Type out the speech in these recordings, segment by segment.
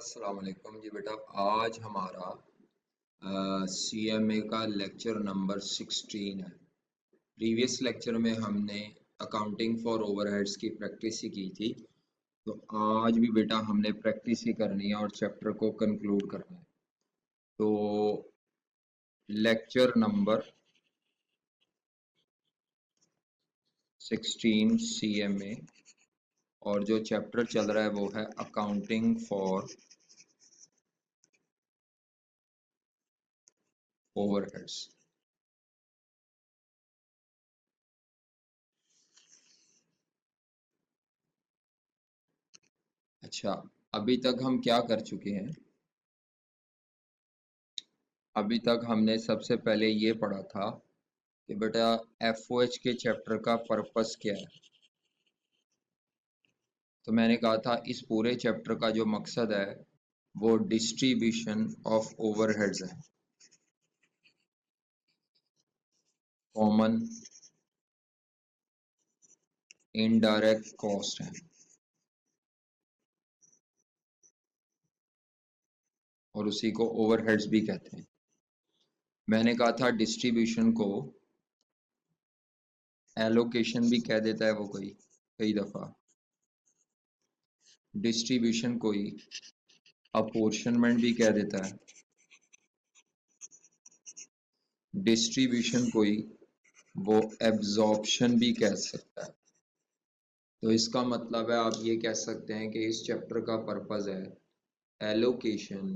अस्सलाम वालेकुम जी बेटा। आज हमारा CMA का लेक्चर नंबर 16 है। प्रीवियस लेक्चर में हमने अकाउंटिंग फॉर ओवरहेड्स की प्रैक्टिस ही की थी, तो आज भी बेटा हमने प्रैक्टिस ही करनी है और चैप्टर को कंक्लूड करना है। तो लेक्चर नंबर 16 CMA और जो चैप्टर चल रहा है वो है अकाउंटिंग फॉर ओवरहेड्स। अच्छा, अभी तक हम क्या कर चुके हैं? अभी तक हमने सबसे पहले ये पढ़ा था कि बेटा FOH के चैप्टर का पर्पस क्या है। तो मैंने कहा था इस पूरे चैप्टर का जो मकसद है वो डिस्ट्रीब्यूशन ऑफ ओवरहेड्स है, कॉमन इनडायरेक्ट कॉस्ट है, और उसी को ओवरहेड्स भी कहते हैं। मैंने कहा था डिस्ट्रीब्यूशन को एलोकेशन भी कह देता है वो कई दफा, डिस्ट्रीब्यूशन कोई अपोर्शनमेंट भी कह देता है, डिस्ट्रीब्यूशन कोई वो एब्जॉर्प्शन भी कह सकता है। तो इसका मतलब है आप ये कह सकते हैं कि इस चैप्टर का पर्पस है allocation,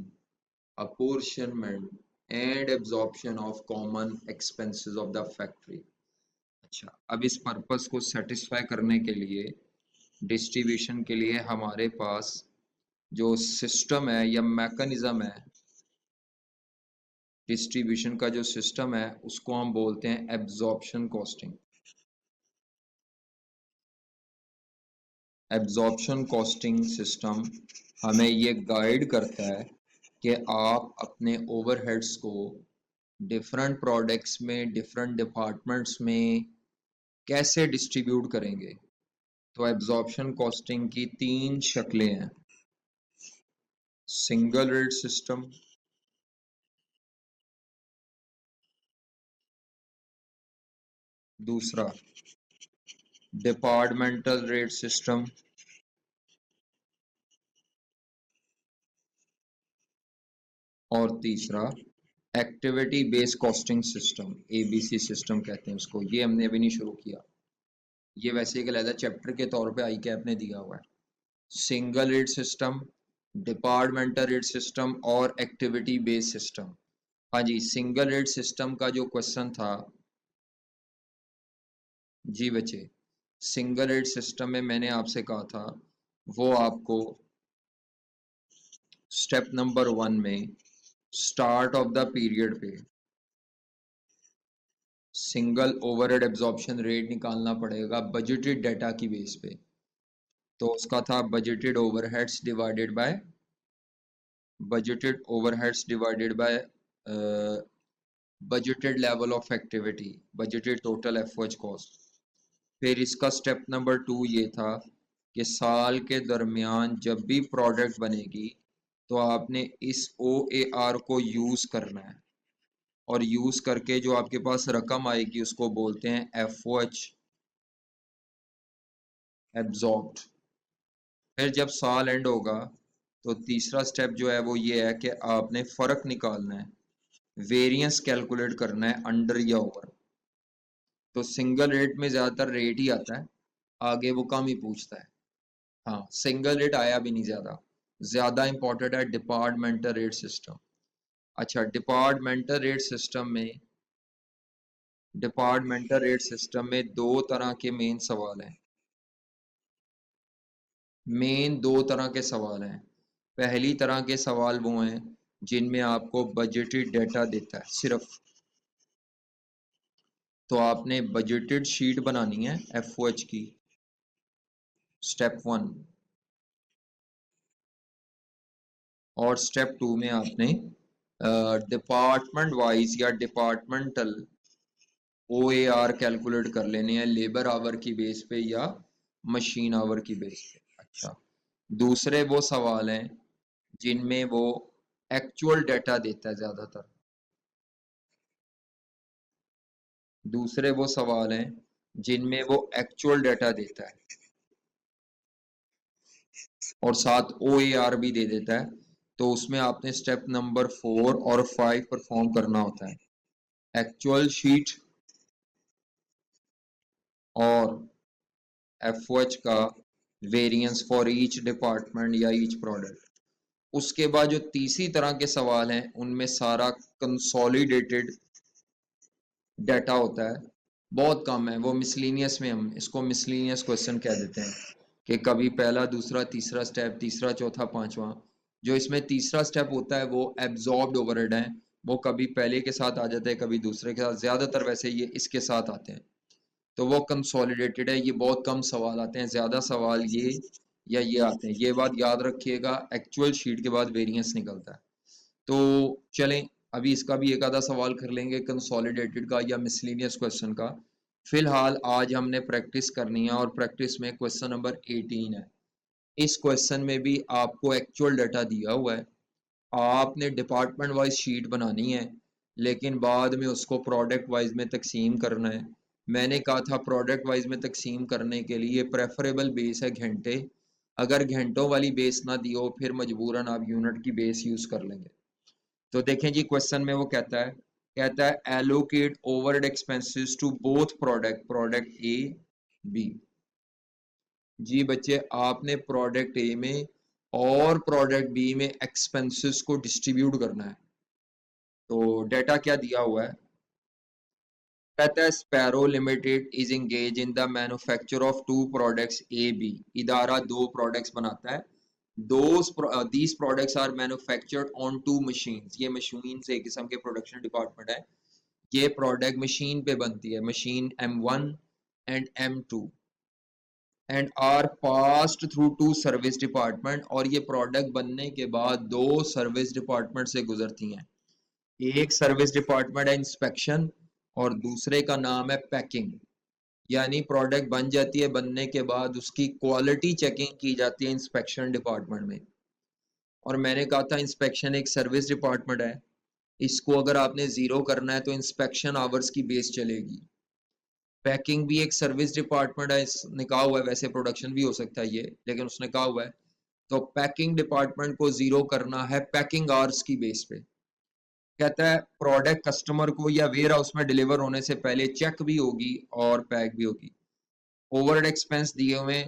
apportionment and absorption of common expenses of the factory. अच्छा, अब इस पर्पस को सेटिस्फाई करने के लिए डिस्ट्रीब्यूशन के लिए हमारे पास जो सिस्टम है या मैकेनिज्म है, डिस्ट्रीब्यूशन का जो सिस्टम है उसको हम बोलते हैं absorption costing. Absorption costing system हमें ये गाइड करता है कि आप अपने ओवरहेड्स को डिफरेंट प्रोडक्ट्स में, डिफरेंट डिपार्टमेंट्स में कैसे डिस्ट्रीब्यूट करेंगे। तो एब्जॉर्प्शन कॉस्टिंग की तीन शक्लें हैं: सिंगल रेट सिस्टम, दूसरा डिपार्टमेंटल रेट सिस्टम, और तीसरा activity based costing system, ABC system कहते हैं उसको। ये हमने अभी नहीं शुरू किया, ये वैसे एक अलग चैप्टर के तौर पे आई कैप ने दिया हुआ है। Single rate system, departmental rate system और एक्टिविटी बेस्ड सिस्टम। हाँ जी, सिंगल रेट सिस्टम का जो क्वेश्चन था जी बच्चे, सिंगल रेट सिस्टम में मैंने आपसे कहा था वो आपको स्टेप नंबर 1 में स्टार्ट ऑफ द पीरियड पे सिंगल ओवरहेड एब्जॉर्प्शन रेट निकालना पड़ेगा बजटेड डाटा की बेस पे। तो उसका था budgeted overheads divided by budgeted level of activity, budgeted total FOH cost. फिर इसका स्टेप नंबर 2 ये था कि साल के दरमियान जब भी प्रोडक्ट बनेगी तो आपने इस OAR को यूज करना है, और यूज करके जो आपके पास रकम आएगी उसको बोलते हैं FOH एब्जॉर्ब्ड। फिर जब साल एंड होगा तो तीसरा स्टेप जो है वो ये है कि आपने फर्क निकालना है, वेरिएंस कैलकुलेट करना है अंडर या ओवर। तो सिंगल रेट में ज्यादातर रेट ही आता है, आगे वो कम ही पूछता है। हाँ, सिंगल रेट आया भी नहीं ज्यादा, ज्यादा इंपॉर्टेंट है डिपार्टमेंटल रेट सिस्टम। अच्छा, डिपार्टमेंटल रेट सिस्टम में दो तरह के मेन दो तरह के सवाल हैं। पहली तरह के सवाल वो हैं जिनमें आपको बजटेड डाटा देता है सिर्फ, तो आपने बजटेड शीट बनानी है FOH की, स्टेप 1। और स्टेप 2 में आपने डिपार्टमेंट वाइज या डिपार्टमेंटल OAR कैलकुलेट कर लेने हैं, लेबर आवर की बेस पे या मशीन आवर की बेस पे। अच्छा, दूसरे वो सवाल हैं जिनमें वो एक्चुअल डेटा देता है ज्यादातर। दूसरे वो सवाल हैं जिनमें वो एक्चुअल डेटा देता है और साथ OAR भी दे देता है। तो उसमें आपने स्टेप नंबर 4 और 5 परफॉर्म करना होता है, एक्चुअल शीट और FOH का वेरिएंस फॉर ईच डिपार्टमेंट या ईच प्रोडक्ट। उसके बाद जो तीसरी तरह के सवाल हैं उनमें सारा कंसोलिडेटेड डाटा होता है, बहुत कम है वो मिसलीनियस में, हम इसको मिसलीनियस क्वेश्चन कह देते हैं कि कभी पहला दूसरा तीसरा स्टेप, तीसरा चौथा पांचवा। जो इसमें तीसरा स्टेप होता है वो एब्जॉर्ब्ड ओवरहेड है, वो कभी पहले के साथ आ जाते हैं कभी दूसरे के साथ, ज्यादातर वैसे ये इसके साथ आते हैं। तो वो कंसोलिडेटेड है, ये बहुत कम सवाल आते हैं, ज्यादा सवाल ये या ये आते हैं, ये बात याद रखिएगा। एक्चुअल शीट के बाद वेरिएंस निकलता है। तो चलें अभी इसका भी एक आधा सवाल कर लेंगे कंसोलिडेटेड का या मिसलिनियस क्वेश्चन का। फिलहाल आज हमने प्रैक्टिस करनी है और प्रैक्टिस में क्वेश्चन नंबर 18 है। इस क्वेश्चन में भी आपको एक्चुअल डाटा दिया हुआ है, आपने डिपार्टमेंट वाइज शीट बनानी है लेकिन बाद में उसको प्रोडक्ट वाइज में तकसीम करना है। मैंने कहा था प्रोडक्ट वाइज में तकसीम करने के लिए प्रेफरेबल बेस है घंटे, अगर घंटों वाली बेस ना दी हो फिर मजबूरन आप यूनिट की बेस यूज कर लेंगे। तो देखें जी क्वेश्चन में वो कहता है allocate overhead expenses to both product, product A B. जी बच्चे आपने प्रोडक्ट ए में और प्रोडक्ट बी में एक्सपेंसेस को डिस्ट्रीब्यूट करना है। तो डेटा क्या दिया हुआ है, कहता है sparrow limited is engage in the manufacture of two products A B. इदारा दो प्रोडक्ट्स बनाता है, these products are manufactured on two machines। ये मशीन से एक किस्म के प्रोडक्शन डिपार्टमेंट है, ये प्रोडक्ट मशीन पे बनती है, machine M1 and M2 and are passed through to service department. और ये प्रोडक्ट बनने के बाद दो सर्विस डिपार्टमेंट से गुजरती हैं, एक सर्विस डिपार्टमेंट है इंस्पेक्शन और दूसरे का नाम है पैकिंग। यानी प्रोडक्ट बन जाती है, बनने के बाद उसकी क्वालिटी चेकिंग की जाती है इंस्पेक्शन डिपार्टमेंट में। और मैंने कहा था इंस्पेक्शन एक सर्विस डिपार्टमेंट है, इसको अगर आपने जीरो करना है तो इंस्पेक्शन आवर्स की बेस चलेगी। पैकिंग भी एक सर्विस डिपार्टमेंट है, इसने कहा हुआ है, वैसे प्रोडक्शन भी हो सकता है ये, लेकिन उसने कहा हुआ है तो पैकिंग डिपार्टमेंट को जीरो करना है पैकिंग आवर्स की बेस पे। कहता है प्रोडक्ट कस्टमर को या वेयर हाउस में डिलीवर होने से पहले चेक भी होगी और पैक भी होगी। ओवरहेड एक्सपेंस दिए हुए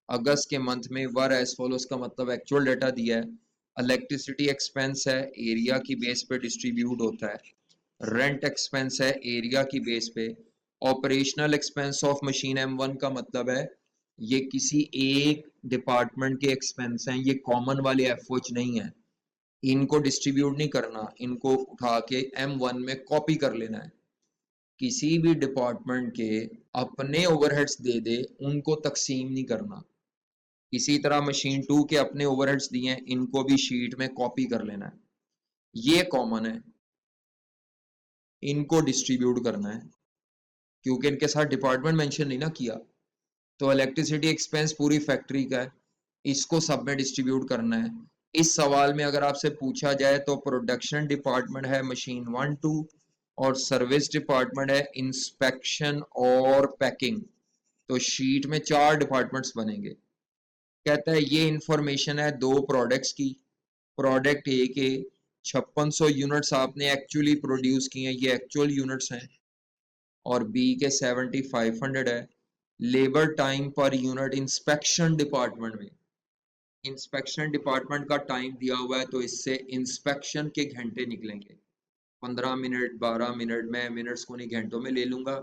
अगस्त के मंथ में वर एज फॉलोस का मतलब एक्चुअल डाटा दिया है। इलेक्ट्रिसिटी एक्सपेंस है, एरिया की बेस पे डिस्ट्रीब्यूट होता है। रेंट एक्सपेंस है एरिया की बेस पे। Operational expense of machine M1 का मतलब है ये किसी एक डिपार्टमेंट के एक्सपेंस हैं, ये कॉमन वाले एफओच नहीं है, इनको डिस्ट्रीब्यूट नहीं करना, इनको उठा के M1 में कॉपी कर लेना है। किसी भी डिपार्टमेंट के अपने ओवरहेड्स दे दे उनको तकसीम नहीं करना। इसी तरह मशीन 2 के अपने ओवरहेड्स दिए हैं, इनको भी शीट में कॉपी कर लेना है, ये कॉमन है, इनको डिस्ट्रीब्यूट करना है क्योंकि इनके साथ डिपार्टमेंट मेंशन नहीं ना किया। तो इलेक्ट्रिसिटी एक्सपेंस पूरी फैक्ट्री का है, इसको सब में डिस्ट्रीब्यूट करना है। इस सवाल में अगर आपसे पूछा जाए तो प्रोडक्शन डिपार्टमेंट है मशीन 1 2 और सर्विस डिपार्टमेंट है इंस्पेक्शन और पैकिंग। तो शीट में चार डिपार्टमेंट्स बनेंगे। कहता है ये इंफॉर्मेशन है दो प्रोडक्ट्स की, प्रोडक्ट ए के 5600 यूनिट्स आपने एक्चुअली प्रोड्यूस किए हैं, ये एक्चुअल यूनिट्स हैं, और बी के 7500 है। Labour time per unit inspection department में, इंस्पेक्शन डिपार्टमेंट का टाइम दिया हुआ है तो इससे इंस्पेक्शन के घंटे निकलेंगे, 15 मिनट 12 मिनट, मैं मिनट्स को नहीं घंटों में ले लूंगा,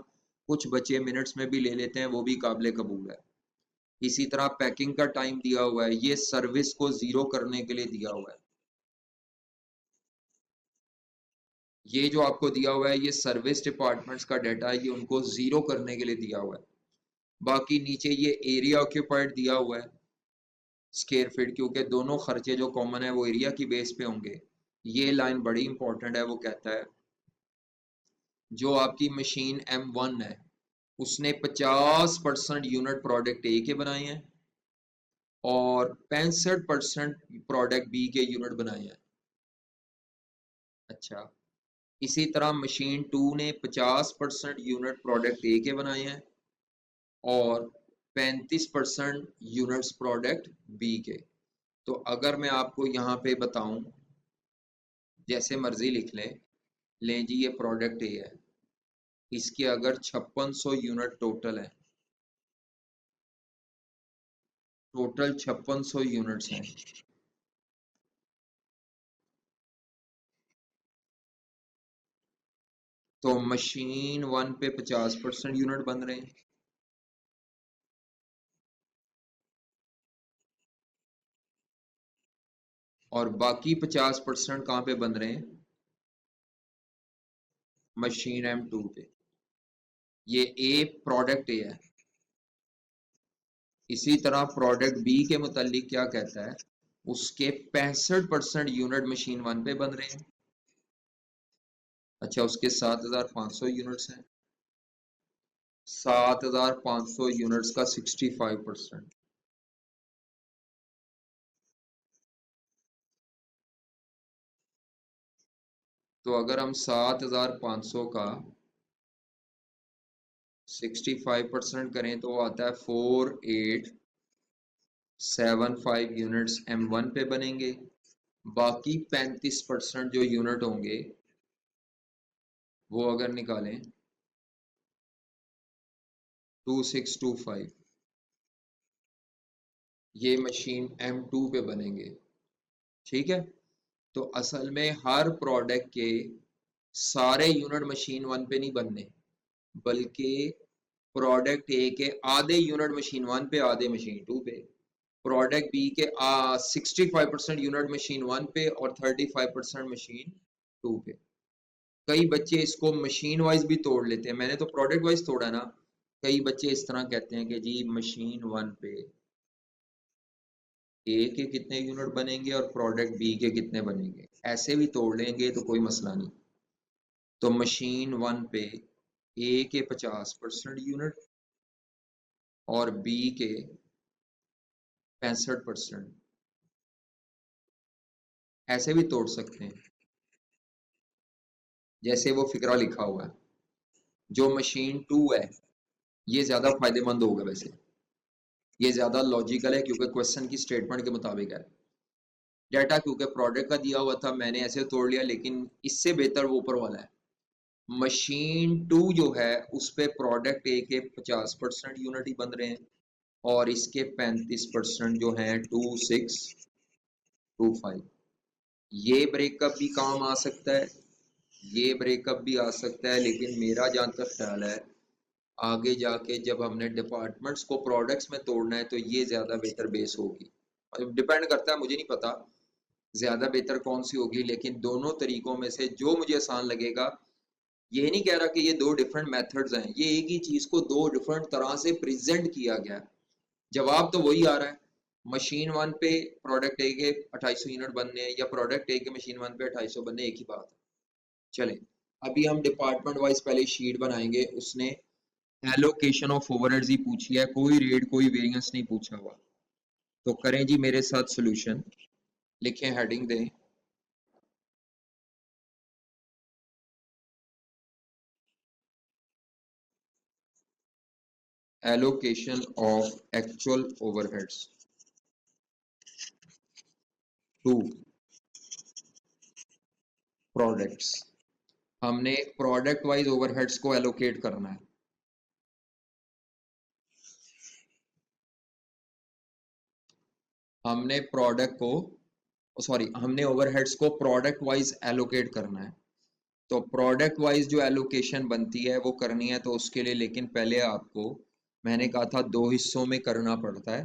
कुछ बच्चे मिनट्स में भी ले लेते हैं, वो भी काबिल कबूल है। इसी तरह पैकिंग का टाइम दिया हुआ है, ये सर्विस को जीरो करने के लिए दिया हुआ है। ये जो आपको दिया हुआ है ये सर्विस डिपार्टमेंट्स का डाटा है, ये उनको जीरो करने के लिए दिया हुआ है। बाकी नीचे ये एरिया ऑक्यूपाइड दिया हुआ है स्क्वायर फीट, क्योंकि दोनों खर्चे जो कॉमन है वो एरिया की बेस पे होंगे। ये लाइन बड़ी इंपॉर्टेंट है, वो कहता है जो आपकी मशीन M1 है उसने 50% यूनिट प्रोडक्ट ए के बनाए हैं और 65% प्रोडक्ट बी के यूनिट बनाए हैं। अच्छा, इसी तरह मशीन 2 ने 50% यूनिट प्रोडक्ट ए के बनाए हैं और 35% यूनिट्स प्रोडक्ट बी के। तो अगर मैं आपको यहाँ पे बताऊं, जैसे मर्जी लिख लें जी, ये प्रोडक्ट ए है, इसके अगर 5600 यूनिट टोटल है, टोटल 5600 यूनिट्स हैं, तो मशीन 1 पे 50% यूनिट बन रहे हैं और बाकी 50% कहाँ पे बन रहे हैं? मशीन M2 पे। ये ए प्रोडक्ट ए है। इसी तरह प्रोडक्ट बी के मुतालिक क्या कहता है, उसके 65% यूनिट मशीन 1 पे बन रहे हैं। अच्छा, उसके 7500 यूनिट्स हैं, 7500 यूनिट्स का 65%। तो अगर हम 7500 का 65% करें तो वो आता है 4875 यूनिट्स M1 पे बनेंगे। बाकी 35% जो यूनिट होंगे वो अगर निकालें 2625, ये मशीन M2 पे बनेंगे। ठीक है, तो असल में हर प्रोडक्ट के सारे यूनिट मशीन 1 पे नहीं बनने, बल्कि प्रोडक्ट ए के आधे यूनिट मशीन 1 पे, आधे मशीन 2 पे। प्रोडक्ट बी के 65% यूनिट मशीन 1 पे और 35% मशीन 2 पे। कई बच्चे इसको मशीन वाइज भी तोड़ लेते हैं, मैंने तो प्रोडक्ट वाइज तोड़ा ना। कई बच्चे इस तरह कहते हैं कि जी मशीन 1 पे ए के कितने यूनिट बनेंगे और प्रोडक्ट बी के कितने बनेंगे, ऐसे भी तोड़ लेंगे तो कोई मसला नहीं। तो मशीन 1 पे ए के 50% यूनिट और बी के 65%, ऐसे भी तोड़ सकते हैं जैसे वो फिक्रा लिखा हुआ है। जो मशीन 2 है ये ज्यादा फायदेमंद होगा, वैसे ये ज्यादा लॉजिकल है क्योंकि क्वेश्चन की स्टेटमेंट के मुताबिक है। डाटा क्योंकि प्रोडक्ट का दिया हुआ था, मैंने ऐसे तोड़ लिया, लेकिन इससे बेहतर वो ऊपर वाला है। मशीन 2 जो है उस पे प्रोडक्ट ए के 50% यूनिट ही बन रहे हैं और इसके 35% जो हैं 2625। ये ब्रेकअप भी काम आ सकता है, ये ब्रेकअप भी आ सकता है, लेकिन मेरा जहाँ तक ख्याल है आगे जाके जब हमने डिपार्टमेंट्स को प्रोडक्ट्स में तोड़ना है तो ये ज्यादा बेहतर बेस होगी। डिपेंड करता है, मुझे नहीं पता ज्यादा बेहतर कौन सी होगी, लेकिन दोनों तरीकों में से जो मुझे आसान लगेगा। ये नहीं कह रहा कि ये दो डिफरेंट मेथड्स हैं, ये एक ही चीज को दो डिफरेंट तरह से प्रेजेंट किया गया है। जवाब तो वही आ रहा है। मशीन 1 पे प्रोडक्ट ए के 2800 यूनिट बनने हैं या प्रोडक्ट ए के मशीन 1 पे 2800 बनने, एक ही बात है। चले, अभी हम डिपार्टमेंट वाइज पहले शीट बनाएंगे। उसने एलोकेशन ऑफ ओवरहेड्स ही पूछी है, कोई रेट कोई वेरिएंस नहीं पूछा हुआ। तो करें जी मेरे साथ सॉल्यूशन, लिखें, हेडिंग दें, allocation of actual overheads to products. हमने प्रोडक्ट वाइज ओवरहेड्स को एलोकेट करना है। हमने प्रोडक्ट को, सॉरी, हमने ओवरहेड्स को प्रोडक्ट वाइज एलोकेट करना है। तो प्रोडक्ट वाइज जो एलोकेशन बनती है वो करनी है, तो उसके लिए लेकिन पहले आपको, मैंने कहा था दो हिस्सों में करना पड़ता है।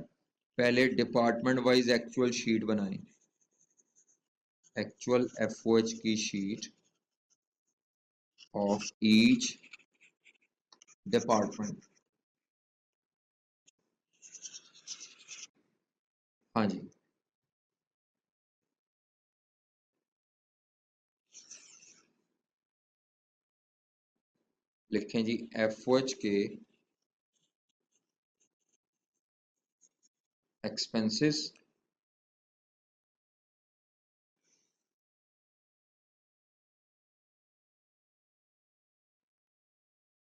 पहले डिपार्टमेंट वाइज एक्चुअल शीट बनाएं, एक्चुअल एफओएच की शीट ऑफ ईच डिपार्टमेंट। हाँ जी, लिखें जी एफओएच के एक्सपेंसेस,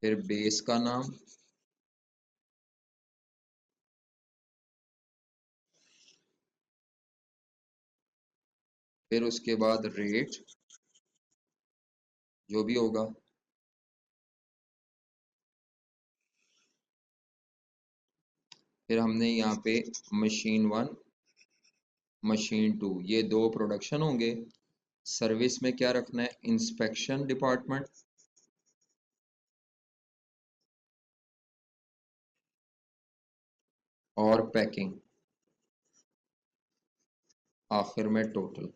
फिर बेस का नाम, फिर उसके बाद रेट जो भी होगा, फिर हमने यहाँ पे मशीन 1 मशीन 2 ये दो प्रोडक्शन होंगे। सर्विस में क्या रखना है, इंस्पेक्शन डिपार्टमेंट और पैकिंग, आखिर में टोटल।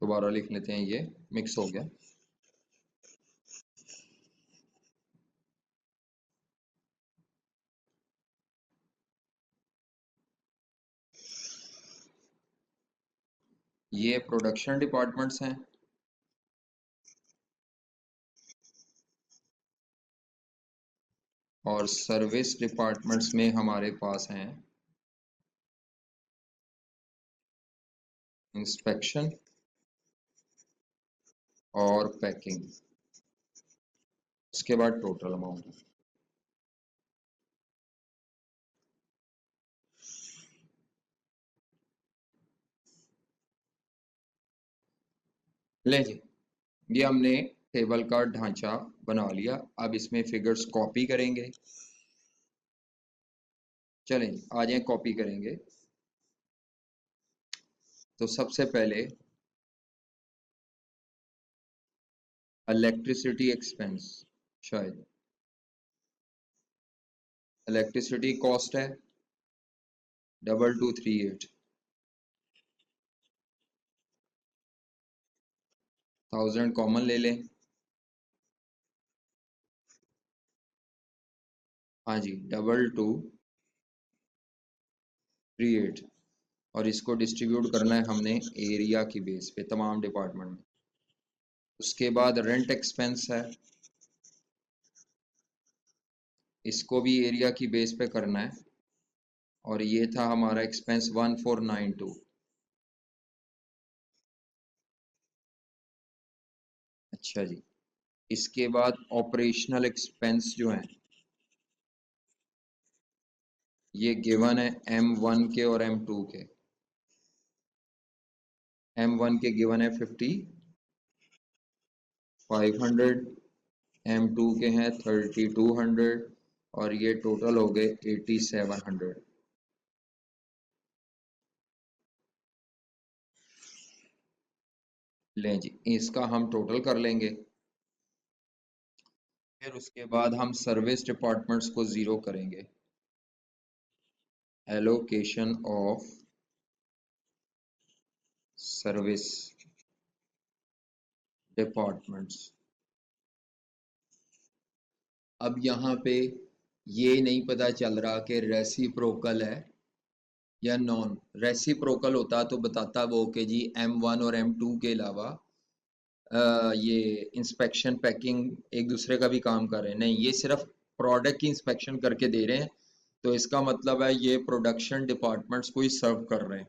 दोबारा लिख लेते हैं, ये मिक्स हो गया। ये प्रोडक्शन डिपार्टमेंट्स हैं और सर्विस डिपार्टमेंट्स में हमारे पास हैं इंस्पेक्शन और पैकिंग, इसके बाद टोटल अमाउंट। ले जी, ये हमने टेबल का ढांचा बना लिया। अब इसमें फिगर्स कॉपी करेंगे। चलें आ जाए, कॉपी करेंगे। तो सबसे पहले इलेक्ट्रिसिटी एक्सपेंस, शायद इलेक्ट्रिसिटी कॉस्ट है 2238, 1000 कॉमन ले लें। हाँ जी, 2238 और इसको डिस्ट्रीब्यूट करना है हमने एरिया की बेस पे तमाम डिपार्टमेंट में। उसके बाद रेंट एक्सपेंस है, इसको भी एरिया की बेस पे करना है और ये था हमारा एक्सपेंस 1492। अच्छा जी, इसके बाद ऑपरेशनल एक्सपेंस जो हैं ये गिवन है M1 के और M2 के। M1 के गिवन है 5500, M2 के हैं 3200 और ये टोटल हो गए 8700। लें जी, इसका हम टोटल कर लेंगे। फिर उसके बाद हम सर्विस डिपार्टमेंट्स को ज़ीरो करेंगे। Allocation of service departments. अब यहाँ पे ये नहीं पता चल रहा कि रेसिप्रोकल है या नॉन रेसिप्रोकल। होता तो बताता वो कि जी M1 और M2 के अलावा ये इंस्पेक्शन पैकिंग एक दूसरे का भी काम कर रहे हैं। नहीं, ये सिर्फ प्रोडक्ट की इंस्पेक्शन करके दे रहे हैं, तो इसका मतलब है ये प्रोडक्शन डिपार्टमेंट्स को ही सर्व कर रहे हैं,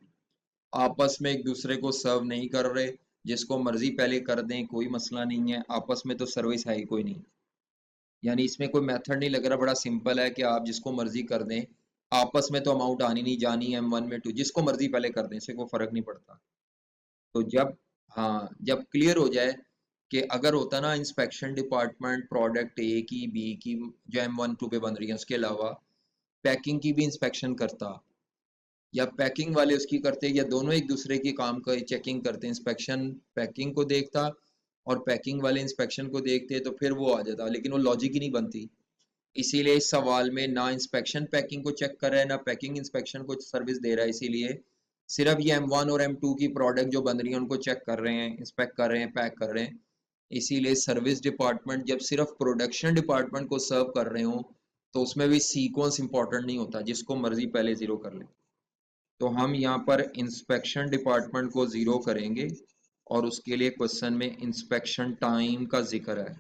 आपस में एक दूसरे को सर्व नहीं कर रहे। जिसको मर्जी पहले कर दें, कोई मसला नहीं है, आपस में तो सर्विस है ही कोई नहीं। यानी इसमें कोई मेथड नहीं लग रहा, बड़ा सिंपल है कि आप जिसको मर्जी कर दें, आपस में तो अमाउंट आनी नहीं जानी, M1 में 2 जिसको मर्जी पहले कर दें, इससे कोई फर्क नहीं पड़ता। तो जब, हाँ, जब क्लियर हो जाए कि अगर होता ना इंस्पेक्शन डिपार्टमेंट प्रोडक्ट ए की, बी की जो M1 2 पे बन रही है उसके अलावा पैकिंग की भी इंस्पेक्शन करता, या पैकिंग वाले उसकी करते, या दोनों एक दूसरे की काम का चेकिंग करते, इंस्पेक्शन पैकिंग को देखता और पैकिंग वाले इंस्पेक्शन को देखते, तो फिर वो आ जाता, लेकिन वो लॉजिक ही नहीं बनती। इसीलिए इस सवाल में ना इंस्पेक्शन पैकिंग को चेक कर रहा है, ना पैकिंग इंस्पेक्शन को सर्विस दे रहा है। इसीलिए सिर्फ ये M1 और M2 की प्रोडक्ट जो बन रही है उनको चेक कर रहे हैं, इंस्पेक्ट कर रहे हैं, पैक कर रहे हैं। इसीलिए सर्विस डिपार्टमेंट जब सिर्फ प्रोडक्शन डिपार्टमेंट को सर्व कर रहे हो तो उसमें भी सीक्वेंस इंपॉर्टेंट नहीं होता, जिसको मर्जी पहले जीरो कर ले। तो हम यहाँ पर इंस्पेक्शन डिपार्टमेंट को जीरो करेंगे और उसके लिए क्वेश्चन में इंस्पेक्शन टाइम का जिक्र है।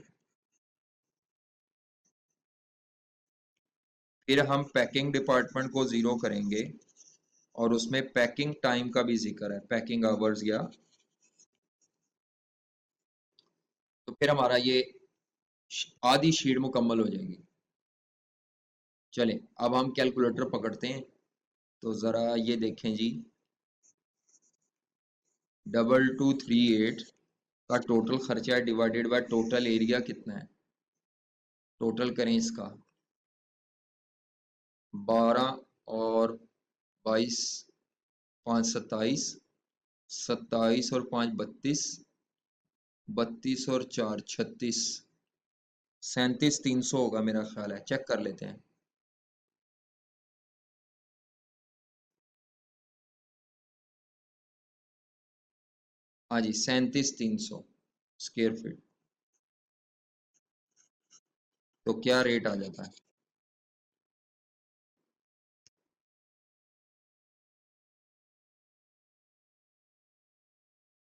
फिर हम पैकिंग डिपार्टमेंट को जीरो करेंगे और उसमें पैकिंग टाइम का भी जिक्र है, पैकिंग आवर्स या। तो फिर हमारा ये आधी शीट मुकम्मल हो जाएगी। चलें अब हम कैलकुलेटर पकड़ते हैं। तो ज़रा ये देखें जी, 2238 का टोटल खर्चा डिवाइडेड बाय टोटल एरिया कितना है। टोटल करें इसका 12 और 22, 5 27, 27 और 5 32, 32 और 4 36, 37,300 होगा मेरा ख्याल है। चेक कर लेते हैं। हाँ जी, 37,300 स्क्वायर फीट। तो क्या रेट आ जाता है?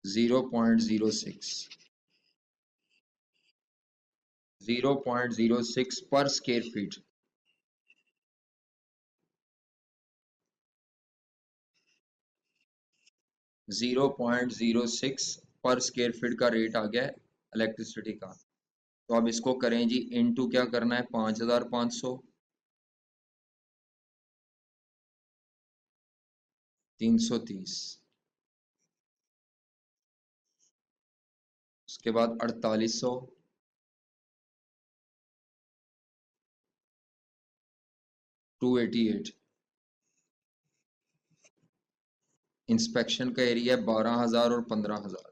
0.06, 0.06 पर square feet. Zero point zero six पर स्क्वायर फीट का रेट आ गया है इलेक्ट्रिसिटी का। तो अब इसको करें जी इनटू, क्या करना है, 5,500, 330, उसके बाद 4,800, 288। इंस्पेक्शन का एरिया 12,000 और 15,000,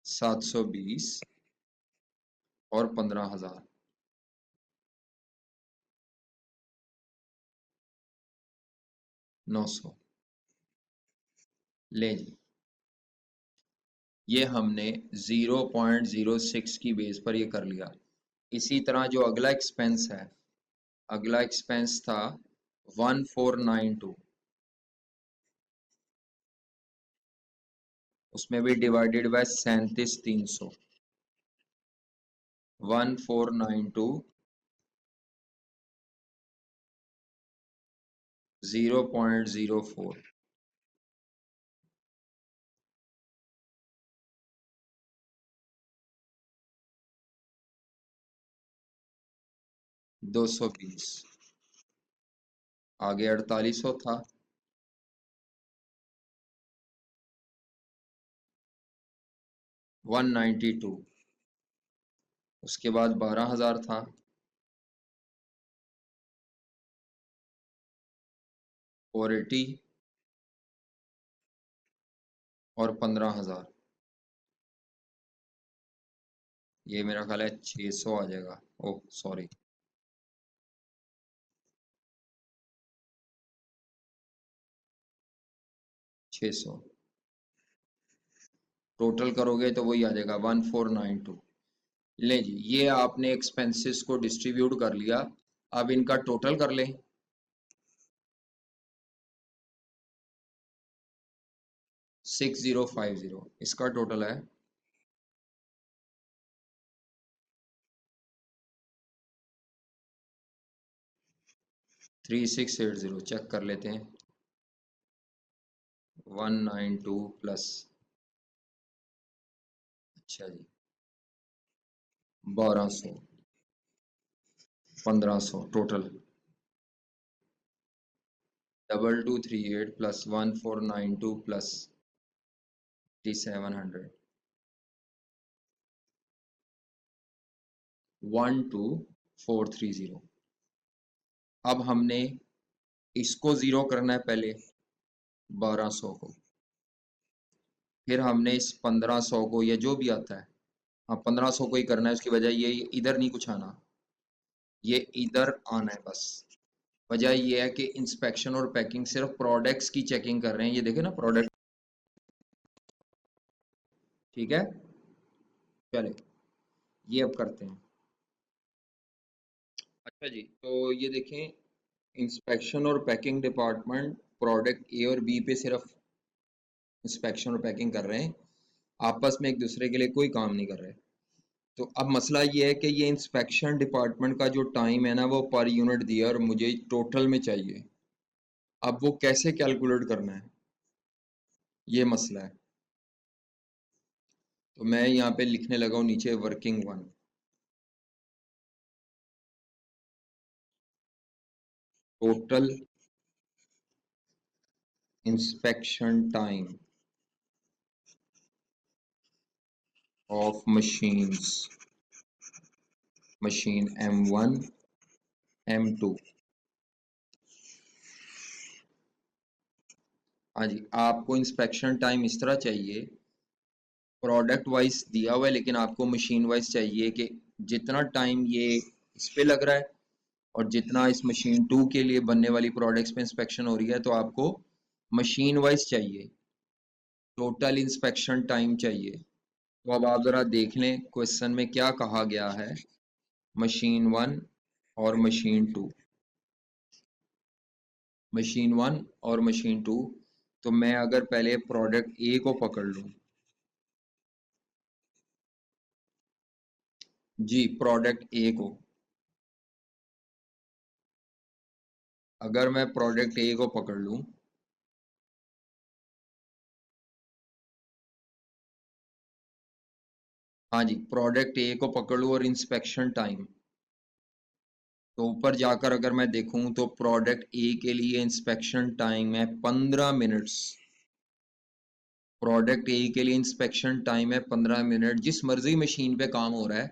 720 और 15,000। नौ सौ। ले जी, ये हमने 0.06 की बेस पर ये कर लिया। इसी तरह जो अगला एक्सपेंस है, अगला एक्सपेंस था 1492, उसमें भी डिवाइडेड बाय 37,300। 1492 0.04, 220, आगे 4,800 था, 192, उसके बाद 12,000 था, 480 और 15,000। ये मेरा ख्याल है 600 आ जाएगा। ओह सॉरी, 600 टोटल करोगे तो वही आ जाएगा 1492। ले जी, ये आपने एक्सपेंसेस को डिस्ट्रीब्यूट कर लिया। अब इनका टोटल कर लें। 6050 इसका टोटल है 3680। चेक कर लेते हैं। 192 प्लस, अच्छा जी, 1200, 1500 टोटल। 2238 plus 1492 plus 700, 12430। अब हमने इसको जीरो करना है पहले, 1200 को, फिर हमने इस 1500 को, या जो भी आता है, हाँ 1500 को ही करना है। उसकी वजह ये इधर नहीं कुछ आना, ये इधर आना है बस। वजह ये है कि इंस्पेक्शन और पैकिंग सिर्फ प्रोडक्ट्स की चेकिंग कर रहे हैं। ये देखे ना प्रोडक्ट, ठीक है। चले ये अब करते हैं। अच्छा जी, तो ये देखें, इंस्पेक्शन और पैकिंग डिपार्टमेंट प्रोडक्ट ए और बी पे सिर्फ इंस्पेक्शन और पैकिंग कर रहे हैं, आपस में एक दूसरे के लिए कोई काम नहीं कर रहे। तो अब मसला ये है कि ये इंस्पेक्शन डिपार्टमेंट का जो टाइम है ना वो पर यूनिट दिया और मुझे टोटल में चाहिए। अब वो कैसे कैलकुलेट करना है, ये मसला है। तो मैं यहाँ पे लिखने लगा हूँ नीचे working one, total inspection time of machines, machine M1 M2। हाँ जी, आपको इंस्पेक्शन टाइम इस तरह चाहिए, प्रोडक्ट वाइज दिया हुआ है लेकिन आपको मशीन वाइज चाहिए कि जितना टाइम ये इस पे लग रहा है और जितना इस मशीन 2 के लिए बनने वाली प्रोडक्ट्स पे इंस्पेक्शन हो रही है, तो आपको मशीन वाइज चाहिए, टोटल इंस्पेक्शन टाइम चाहिए। तो अब आप ज़रा देख लें क्वेश्चन में क्या कहा गया है, मशीन वन और मशीन टू, मशीन वन और मशीन टू। तो मैं अगर पहले प्रोडक्ट ए को पकड़ लूँ, जी प्रोडक्ट ए को, अगर मैं प्रोडक्ट ए को पकड़ लूँ, हाँ जी प्रोडक्ट ए को पकड़ लूँ और इंस्पेक्शन टाइम, तो ऊपर जाकर अगर मैं देखूं तो प्रोडक्ट ए के लिए इंस्पेक्शन टाइम है 15 मिनट्स। प्रोडक्ट ए के लिए इंस्पेक्शन टाइम है 15 मिनट। जिस मर्जी मशीन पे काम हो रहा है,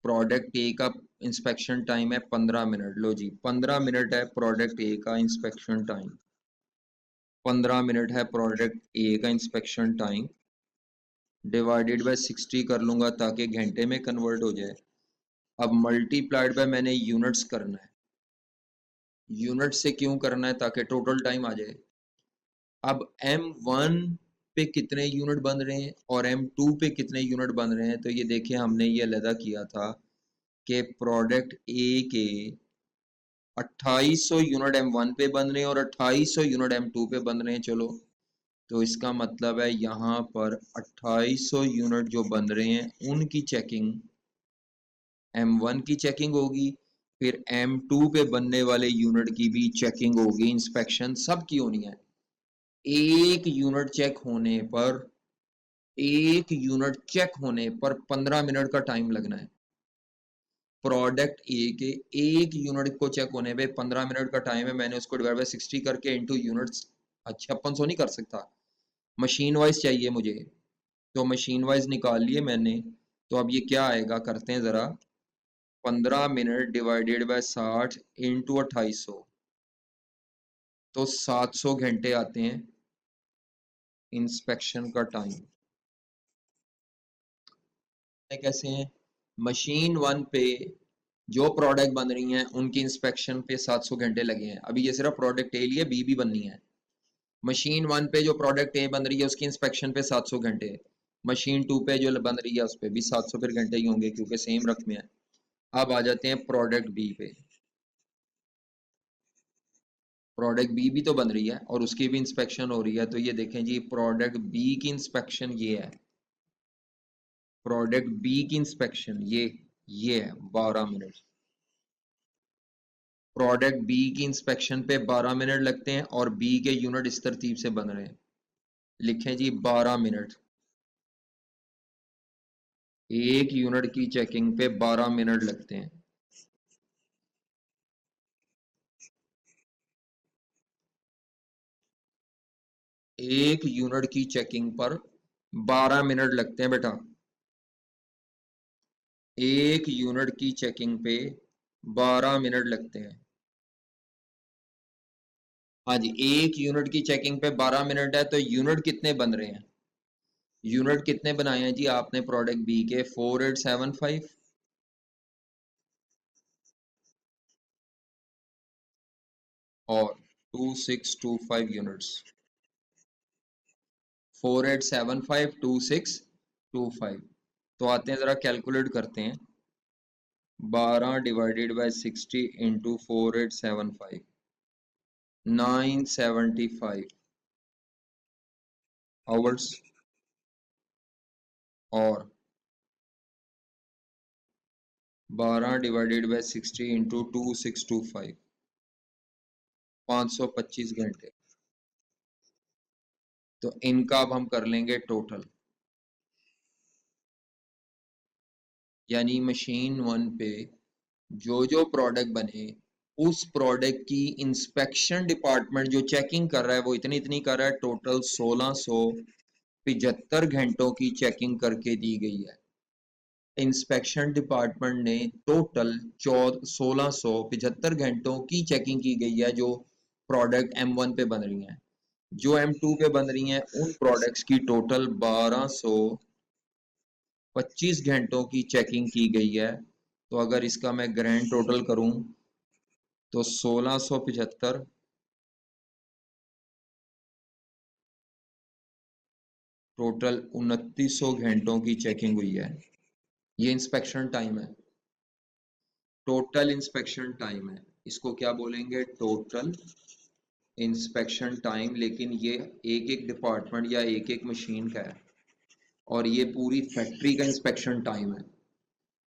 प्रोडक्ट ए का इंस्पेक्शन टाइम है 15 मिनट। लो जी 15 मिनट है प्रोडक्ट ए का इंस्पेक्शन टाइम, 15 मिनट है प्रोडक्ट ए का इंस्पेक्शन टाइम, डिवाइडेड बाय 60 कर लूंगा ताकि घंटे में कन्वर्ट हो जाए। अब मल्टीप्लाइड बाय मैंने यूनिट्स करना है, यूनिट से क्यों करना है, ताकि टोटल टाइम आ जाए। अब M1 पे कितने यूनिट बन रहे हैं और M2 पे कितने यूनिट बन रहे हैं, तो ये देखिए हमने ये अलग किया था कि प्रोडक्ट ए के 2800 यूनिट M1 पे बन रहे हैं और 2800 यूनिट M2 पे बन रहे हैं। चलो, तो इसका मतलब है यहाँ पर 2800 यूनिट जो बन रहे हैं उनकी चेकिंग M1 की चेकिंग होगी, फिर M2 पे बनने वाले यूनिट की भी चेकिंग होगी, इंस्पेक्शन सब की होनी है। एक यूनिट चेक होने पर, एक यूनिट चेक होने पर 15 मिनट का टाइम लगना है। प्रोडक्ट ए के एक यूनिट को चेक होने पे 15 मिनट का टाइम है, मैंने उसको डिवाइड बाय 60 करके इनटू यूनिट्स 5600 नहीं कर सकता, मशीन वाइज चाहिए मुझे, तो मशीन वाइज निकाल लिए मैंने। तो अब ये क्या आएगा, करते हैं ज़रा, 15 मिनट डिवाइडेड बाय 60 इंटू 2800, तो 700 घंटे आते हैं इंस्पेक्शन का टाइम। कैसे हैं, मशीन वन पे जो प्रोडक्ट बन रही हैं उनकी इंस्पेक्शन पे 700 घंटे लगे हैं। अभी ये सिर्फ प्रोडक्ट ए लिए, बी भी बननी है। मशीन वन पे जो प्रोडक्ट ए बन रही है उसकी इंस्पेक्शन पे 700 घंटे, मशीन टू पे जो बन रही है उस पर भी 700 फिर घंटे ही होंगे क्योंकि सेम रकम है। अब आ जाते हैं प्रोडक्ट बी पे, प्रोडक्ट बी भी तो बन रही है और उसकी भी इंस्पेक्शन हो रही है। तो ये देखें जी, प्रोडक्ट बी की इंस्पेक्शन ये है, प्रोडक्ट बी की इंस्पेक्शन ये है 12 मिनट। प्रोडक्ट बी की इंस्पेक्शन पे 12 मिनट लगते हैं और बी के यूनिट इस तरतीब से बन रहे हैं, लिखें जी 12 मिनट, एक यूनिट की चेकिंग पे 12 मिनट लगते हैं। एक यूनिट की चेकिंग पर 12 मिनट लगते हैं बेटा, एक यूनिट की चेकिंग पे 12 मिनट लगते हैं। हाँ जी, एक यूनिट की चेकिंग पे 12 मिनट है, तो यूनिट कितने बन रहे हैं, यूनिट कितने बनाए हैं जी आपने प्रोडक्ट बी के, 4875। और 2625 यूनिट्स, 4875 2625। तो आते हैं जरा कैलकुलेट करते हैं। 12 डिवाइडेड बाय 60 इंटू 4875, 975 आवर्स, और 12 डिवाइडेड बाय 60 इंटू 2625, 525 घंटे। तो इनका अब हम कर लेंगे टोटल, यानी मशीन 1 पे जो प्रोडक्ट बने उस प्रोडक्ट की इंस्पेक्शन डिपार्टमेंट जो चेकिंग कर रहा है वो इतनी इतनी कर रहा है। टोटल 1675 घंटों की चेकिंग करके दी गई है। इंस्पेक्शन डिपार्टमेंट ने टोटल 1675 घंटों की चेकिंग की गई है जो प्रोडक्ट M1 पे बन रही हैं। जो M2 पे बन रही हैं उन प्रोडक्ट्स की टोटल 1225 घंटों की चेकिंग की गई है। तो अगर इसका मैं ग्रैंड टोटल करूं तो 1675 टोटल 2900 घंटों की चेकिंग हुई है। ये इंस्पेक्शन टाइम है, टोटल इंस्पेक्शन टाइम है। इसको क्या बोलेंगे? Total inspection time. लेकिन ये एक एक डिपार्टमेंट या एक एक मशीन का है, और ये पूरी फैक्ट्री का इंस्पेक्शन टाइम है।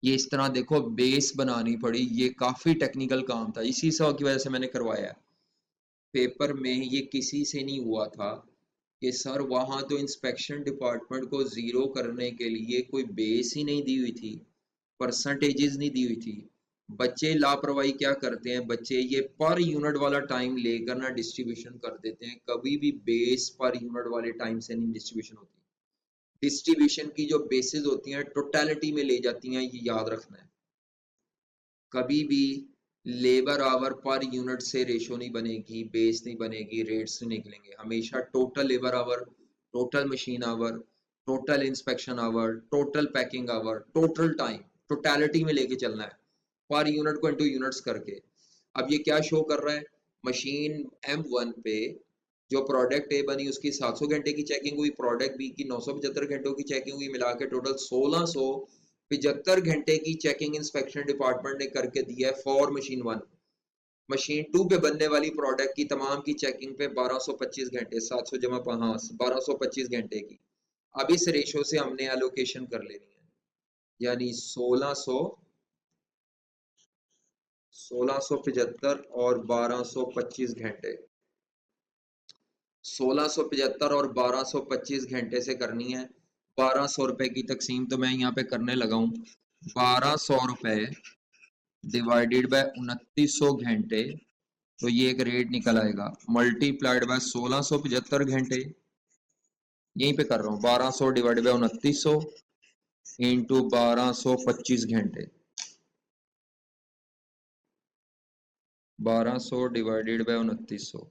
ये इस तरह देखो बेस बनानी पड़ी, ये काफी टेक्निकल काम था, इसी सब की वजह से मैंने करवाया है। पेपर में ये किसी से नहीं हुआ था कि सर वहां तो इंस्पेक्शन डिपार्टमेंट को जीरो करने के लिए कोई बेस ही नहीं दी हुई थी, परसेंटेजेस नहीं दी हुई थी। बच्चे लापरवाही क्या करते हैं, बच्चे ये पर यूनिट वाला टाइम लेकर ना डिस्ट्रीब्यूशन कर देते हैं। कभी भी बेस पर यूनिट वाले टाइम से नहीं डिस्ट्रीब्यूशन होती। डिस्ट्रीब्यूशन की जो बेसिस होती हैं टोटलिटी में ले जाती हैं, ये याद रखना है। कभी भी लेबर आवर पर यूनिट से रेशो नहीं बनेगी, बेस नहीं बनेगी, रेट्स नहीं निकलेंगे। हमेशा total labour hour, total machine hour, total inspection hour, total packing hour, total time, totality में लेके चलना है, पर यूनिट को इनटू यूनिट्स करके। अब ये क्या शो कर रहा है? मशीन M1 पे जो प्रोडक्ट ए बनी उसकी 700 घंटे की चेकिंग हुई, प्रोडक्ट बी की 975 घंटों की चेकिंग हुई, मिला के टोटल 1675 घंटे की चेकिंग इंस्पेक्शन डिपार्टमेंट ने करके दिया है फॉर मशीन 1। मशीन 2 पे बनने वाली प्रोडक्ट की तमाम की चेकिंग पे 1225 घंटे, 700 जमा 5 1225 घंटे की। अब इस रेशो से हमने एलोकेशन कर लेनी है, यानी 1675 और 1225 घंटे। 1675 और 1225 घंटे से करनी है। 1200 रुपए की तकसीम तो मैं यहाँ पे करने लगा हूँ। 1200 रुपए डिवाइडेड बाय 2900 घंटे, तो ये एक रेट निकल आएगा, मल्टीप्लाइड बाय 1675 घंटे। यहीं पे कर रहा हूँ, 1200 डिवाइडेड बाय 2900 इंटू 1225 घंटे। 1200 डिवाइडेड बाय 2900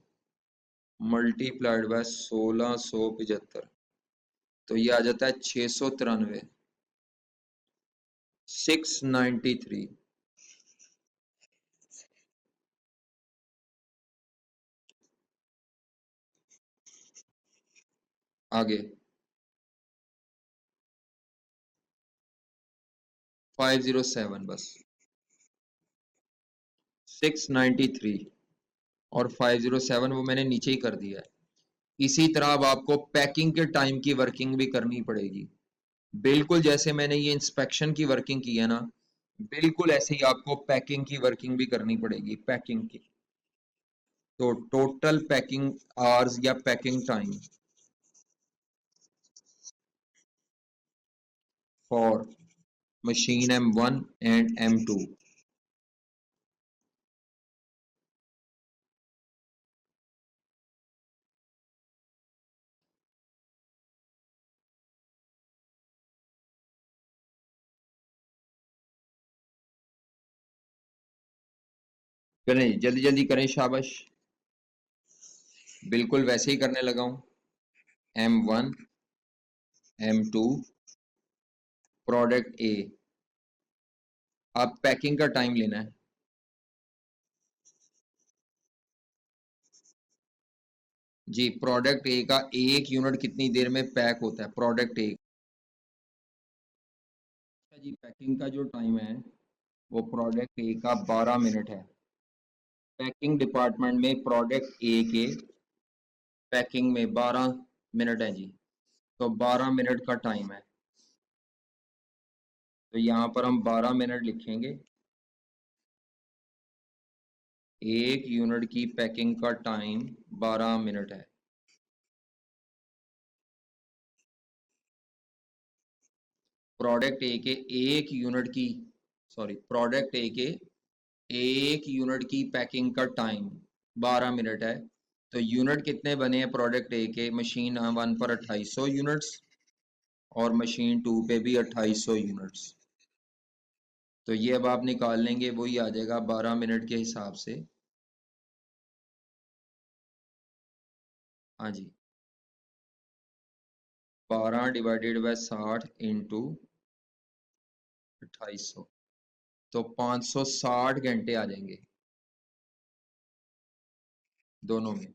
मल्टीप्लाइड बाय 1675, तो ये आ जाता है 693, 693। आगे 507, बस 693 और 507 वो मैंने नीचे ही कर दिया है। इसी तरह अब आपको पैकिंग के टाइम की वर्किंग भी करनी पड़ेगी, बिल्कुल जैसे मैंने ये इंस्पेक्शन की वर्किंग की है ना, बिल्कुल ऐसे ही आपको पैकिंग की वर्किंग भी करनी पड़ेगी, पैकिंग की। तो टोटल पैकिंग आवर्स या packing time for machine M1 and M2। करें, जल्दी जल्दी करें, शाबाश। बिल्कुल वैसे ही करने लगा हूं। M1 M2 प्रोडक्ट ए। अब पैकिंग का टाइम लेना है। जी प्रोडक्ट ए का 1 यूनिट कितनी देर में पैक होता है? प्रोडक्ट ए जी पैकिंग का जो टाइम है वो प्रोडक्ट ए का 12 मिनट है। पैकिंग डिपार्टमेंट में प्रोडक्ट ए के पैकिंग में 12 मिनट है जी। तो 12 मिनट का टाइम है, तो यहाँ पर हम 12 मिनट लिखेंगे। 1 यूनिट की पैकिंग का टाइम 12 मिनट है। प्रोडक्ट ए के 1 यूनिट की प्रोडक्ट ए के 1 यूनिट की पैकिंग का टाइम 12 मिनट है। तो यूनिट कितने बने हैं प्रोडक्ट ए के? मशीन 1 पर 2800 यूनिट्स और मशीन 2 पे भी 2800 यूनिट्स। तो ये अब आप निकाल लेंगे, वही आ जाएगा 12 मिनट के हिसाब से। हाँ जी, 12 डिवाइडेड बाय 60 इंटू 2800, तो 560 घंटे आ जाएंगे दोनों में।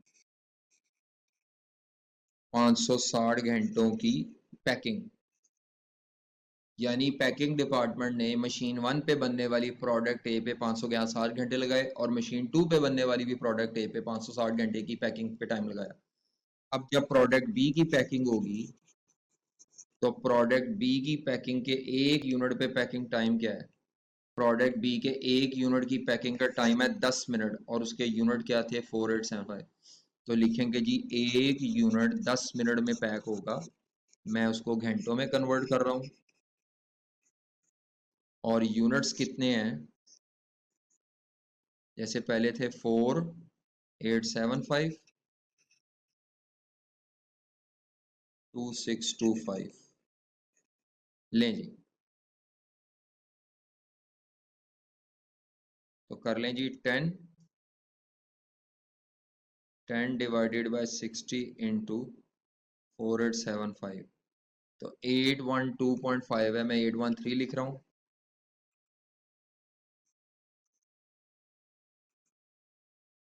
560 घंटों की पैकिंग, यानी पैकिंग डिपार्टमेंट ने मशीन 1 पे बनने वाली प्रोडक्ट ए पे 560 घंटे लगाए और मशीन 2 पे बनने वाली भी प्रोडक्ट ए पे 560 घंटे की पैकिंग पे टाइम लगाया। अब जब प्रोडक्ट बी की पैकिंग होगी तो प्रोडक्ट बी की पैकिंग के 1 यूनिट पे पैकिंग टाइम क्या है? प्रोडक्ट बी के 1 यूनिट की पैकिंग का टाइम है 10 मिनट और उसके यूनिट क्या थे? 4875। तो लिखेंगे जी 1 यूनिट 10 मिनट में पैक होगा। मैं उसको घंटों में कन्वर्ट कर रहा हूँ और यूनिट्स कितने हैं? जैसे पहले थे 4875 2625। लें जी, तो कर लें जी 10 डिवाइडेड बाय 60 इंटू 4875। तो 812.5 है, मैं 813 लिख रहा हूँ।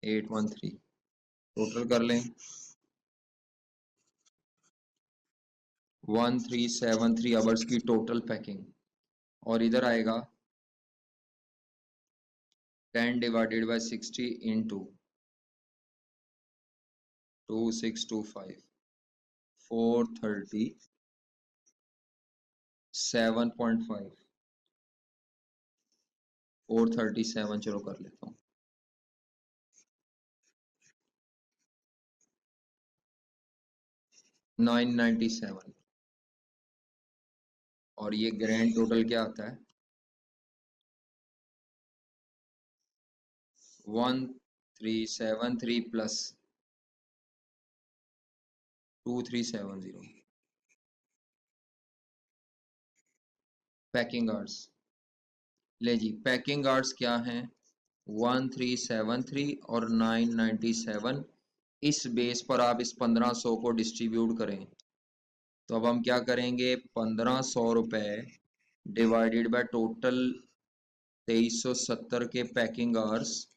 813 टोटल कर लें। 1373 आवर्स की टोटल पैकिंग, और इधर आएगा 10 डिवाइडेड बाय 60 इंटू 2625, 437.5, 437 चलो कर लेता हूँ। 997, और ये ग्रैंड टोटल क्या आता है? 1373 प्लस 2370 पैकिंग आवर्स। ले जी पैकिंग आवर्स क्या हैं? 1373 और 997। इस बेस पर आप इस 1500 को डिस्ट्रीब्यूट करें। तो अब हम क्या करेंगे? 1500 रुपए डिवाइडेड बाय टोटल 2370 के पैकिंग आवर्स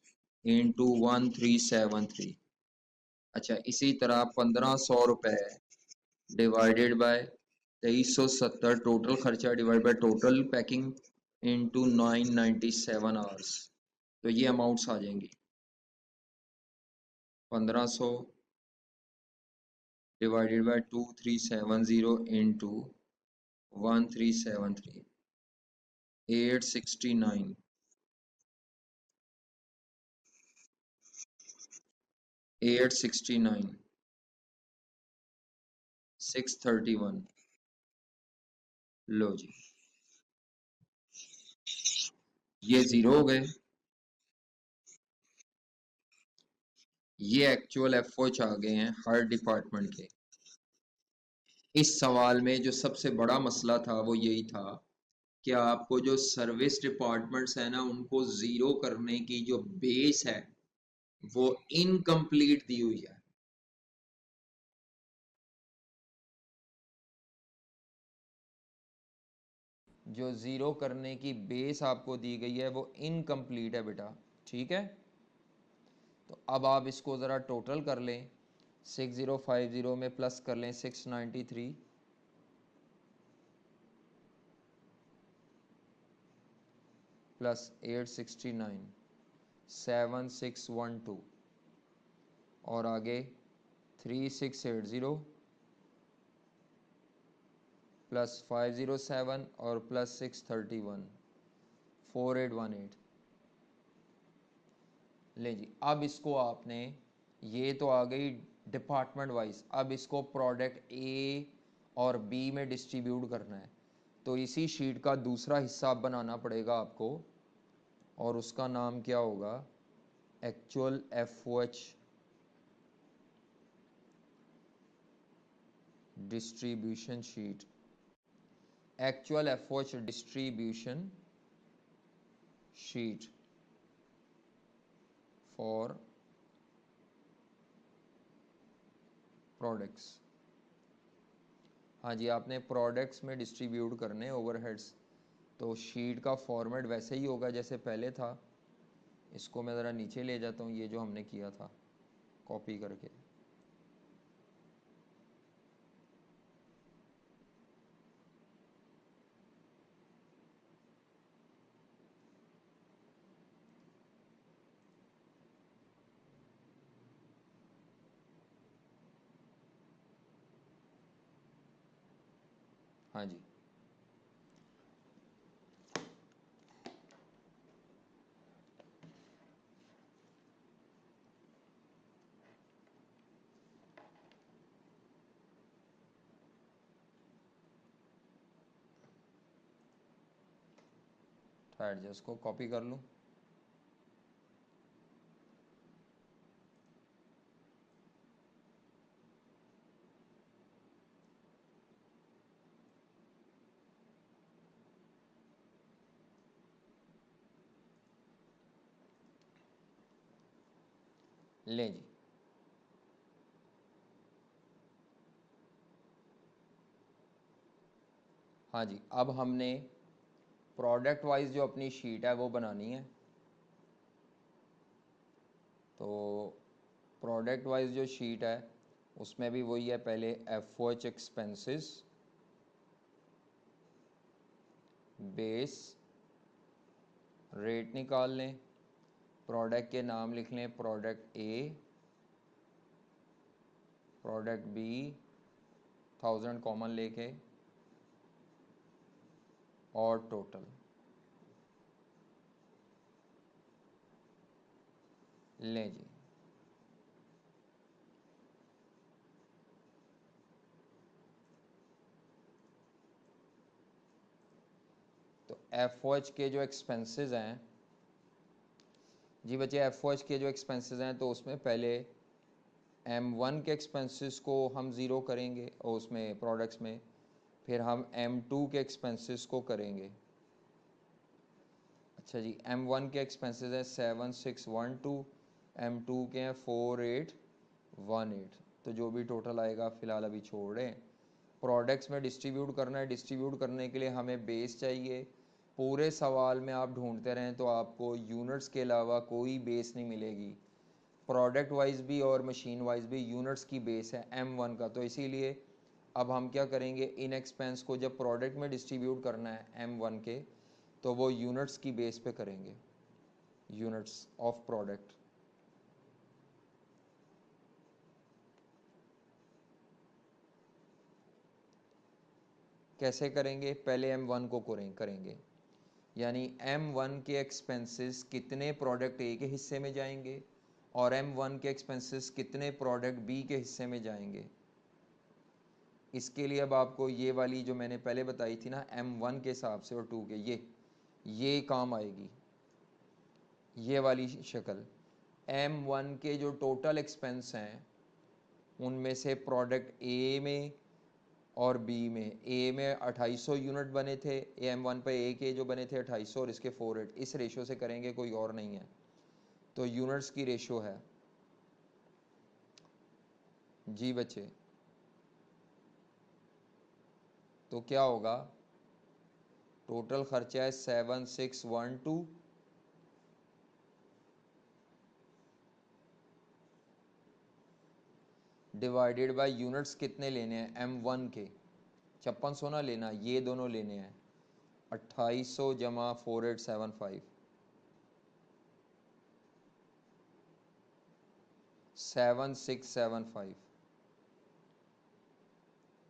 इंटू 1373। अच्छा, इसी तरह 1500 रुपए डिवाइडेड बाय 2370 टोटल खर्चा divide by total packing into 997 hours. तो ये अमाउंट्स आ जाएंगी। 1500 डिवाइडेड बाय 2370 इंटू 1373, 869, 869, 631। लो जी, ये जीरो हो गए। ये एक्चुअल एफओच आ गए हैं हर डिपार्टमेंट के। इस सवाल में जो सबसे बड़ा मसला था वो यही था कि आपको जो सर्विस डिपार्टमेंट्स है ना, उनको जीरो करने की जो बेस है वो इनकम्प्लीट दी हुई है। जो जीरो करने की बेस आपको दी गई है वो इनकम्प्लीट है बेटा, ठीक है। तो अब आप इसको ज़रा टोटल कर लें। 6050 में प्लस कर लें 693 प्लस 869 7612 और आगे 3680 प्लस 507 और प्लस 631 4818। ले जी, अब इसको आपने, ये तो आ गई डिपार्टमेंट वाइज, अब इसको प्रोडक्ट ए और बी में डिस्ट्रीब्यूट करना है। तो इसी शीट का दूसरा हिस्सा बनाना पड़ेगा आपको और उसका नाम क्या होगा, actual FOH distribution sheet. Actual FOH distribution sheet for products. हाँ जी, आपने प्रोडक्ट्स में डिस्ट्रीब्यूट करने ओवरहेड्स, तो शीट का फॉर्मेट वैसे ही होगा जैसे पहले था। इसको मैं ज़रा नीचे ले जाता हूँ, ये जो हमने किया था कॉपी करके। हाँ जी, ठहर जा, इसको कॉपी कर लूँ। लें जी, हाँ जी, अब हमने प्रोडक्ट वाइज जो अपनी शीट है वो बनानी है। तो प्रोडक्ट वाइज जो शीट है उसमें भी वही है, पहले एफओएच एक्सपेंसेस बेस रेट निकाल लें, प्रोडक्ट के नाम लिख लें, product A, product B 1000 common लेके और टोटल। लें जी, तो एफओएच के जो एक्सपेंसेस हैं जी बच्चे, एफओएच के जो एक्सपेंसेस हैं तो उसमें पहले M1 के एक्सपेंसेस को हम ज़ीरो करेंगे और उसमें प्रोडक्ट्स में, फिर हम M2 के एक्सपेंसेस को करेंगे। अच्छा जी, M1 के एक्सपेंसेस हैं 7612, M2 के हैं 4818। तो जो भी टोटल आएगा फ़िलहाल अभी छोड़ें। प्रोडक्ट्स में डिस्ट्रीब्यूट करना है, डिस्ट्रीब्यूट करने के लिए हमें बेस चाहिए। पूरे सवाल में आप ढूंढते रहें तो आपको यूनिट्स के अलावा कोई बेस नहीं मिलेगी। प्रोडक्ट वाइज भी और मशीन वाइज भी यूनिट्स की बेस है M1 का। तो इसीलिए अब हम क्या करेंगे, इन एक्सपेंस को जब प्रोडक्ट में डिस्ट्रीब्यूट करना है M1 के, तो वो यूनिट्स की बेस पे करेंगे, यूनिट्स ऑफ प्रोडक्ट। कैसे करेंगे, पहले M1 को करेंगे, यानी M1 के एक्सपेंसेस कितने प्रोडक्ट ए के हिस्से में जाएंगे और M1 के एक्सपेंसेस कितने प्रोडक्ट बी के हिस्से में जाएंगे। इसके लिए अब आपको ये वाली जो मैंने पहले बताई थी ना M1 के हिसाब से और 2 के, ये काम आएगी, ये वाली शक्ल। M1 के जो टोटल एक्सपेंस हैं उनमें से प्रोडक्ट ए में और बी में, ए में 2800 यूनिट बने थे, M1 पे ए के जो बने थे 2800 और इसके 48, इस रेशो से करेंगे, कोई और नहीं है। तो यूनिट्स की रेशो है जी बच्चे। तो क्या होगा, टोटल खर्चा है 7612, डिवाइडेड बाय यूनिट्स कितने लेने हैं M1 के, 5600 ना लेना, ये दोनों लेने हैं। 2800 जमा 4875 7675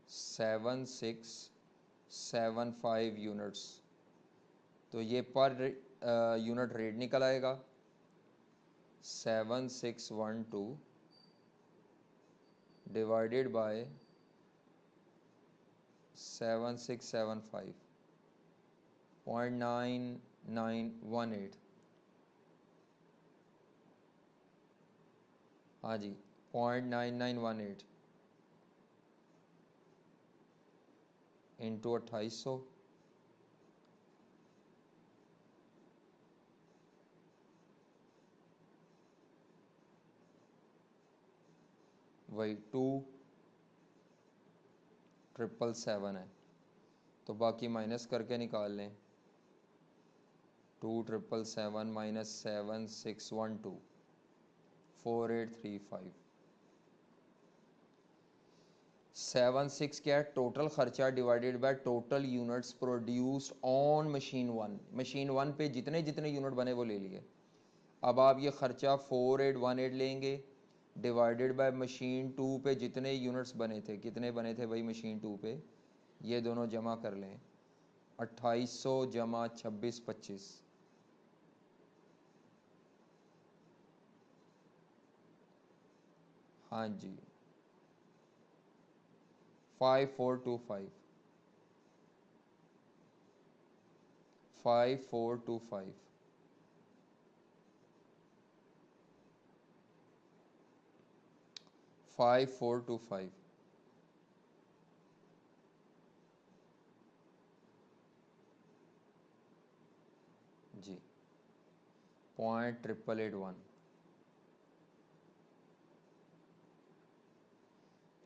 7675 यूनिट्स। तो ये पर यूनिट रेट निकल आएगा 7612 डिवाइडेड बाय 7675 0.9918। हाँ जी 0.9918 इंटू 2800 वही 2777 है। तो बाकी माइनस करके निकाल लें। 2777 माइनस 7612 4835 76 क्या है, टोटल खर्चा divided by total units produced on machine one. Machine one पे जितने जितने यूनिट बने वो ले लिए। अब आप ये खर्चा 4818 लेंगे डिवाइडेड बाय मशीन टू पे जितने यूनिट्स बने थे, कितने बने थे भाई मशीन टू पे, ये दोनों जमा कर लें। 2800 जमा 2625 हाँ जी 5425 5425 5425 जी 0.8881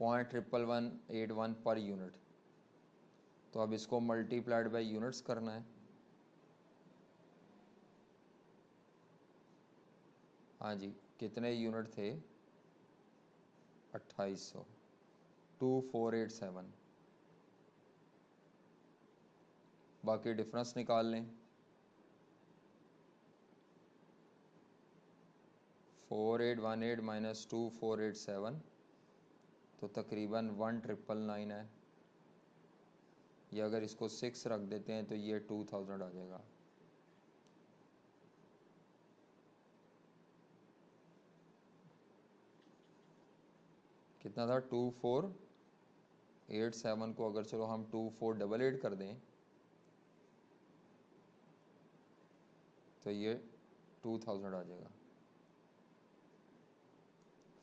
0.1181 पर यूनिट। तो अब इसको मल्टीप्लाइड बाय यूनिट्स करना है। हाँ जी कितने यूनिट थे 2800 2487। बाकी डिफरेंस निकाल लें। 4818 माइनस 2487 तो तकरीबन 1999 है। या अगर इसको 6 रख देते हैं तो ये 2000 आ जाएगा। कितना था 2487 को अगर चलो हम 2488 कर दें तो ये 2000 आ जाएगा।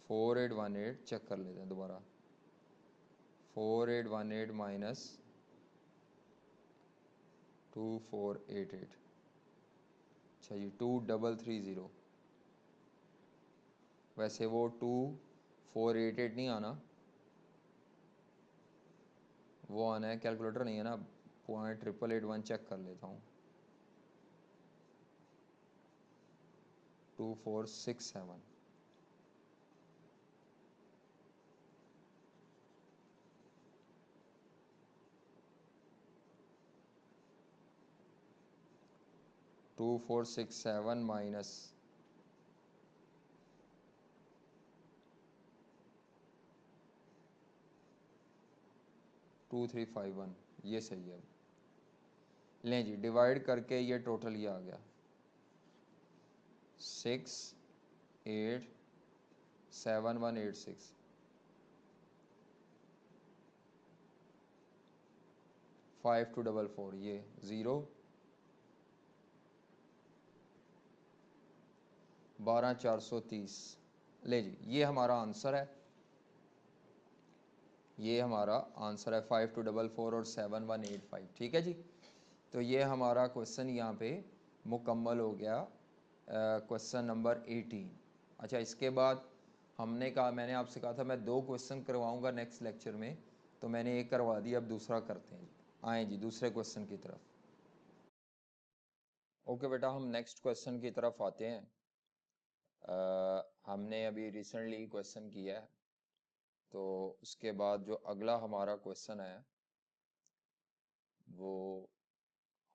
4818 चेक कर लेते हैं दोबारा। 4818 माइनस 2488 अच्छा जी 2330। वैसे वो 2488 नहीं आना, वो आना है, कैलकुलेटर नहीं है ना। 0.8881 चेक कर लेता हूँ। 2467 2467 माइनस 2351 ये सही है। लें जी डिवाइड करके ये टोटल ये आ गया 687186 5244 ये 0 12430। ले जी ये हमारा आंसर है। ये हमारा आंसर है 5244 और 7185। ठीक है जी। तो ये हमारा क्वेश्चन यहाँ पे मुकम्मल हो गया, क्वेश्चन नंबर 18। अच्छा इसके बाद हमने कहा, मैंने आपसे कहा था मैं 2 क्वेश्चन करवाऊंगा नेक्स्ट लेक्चर में, तो मैंने एक करवा दिया, अब दूसरा करते हैं। आए जी दूसरे क्वेश्चन की तरफ। ओके बेटा हम नेक्स्ट क्वेश्चन की तरफ आते हैं। हमने अभी रिसेंटली क्वेश्चन किया है तो उसके बाद जो अगला हमारा क्वेश्चन है वो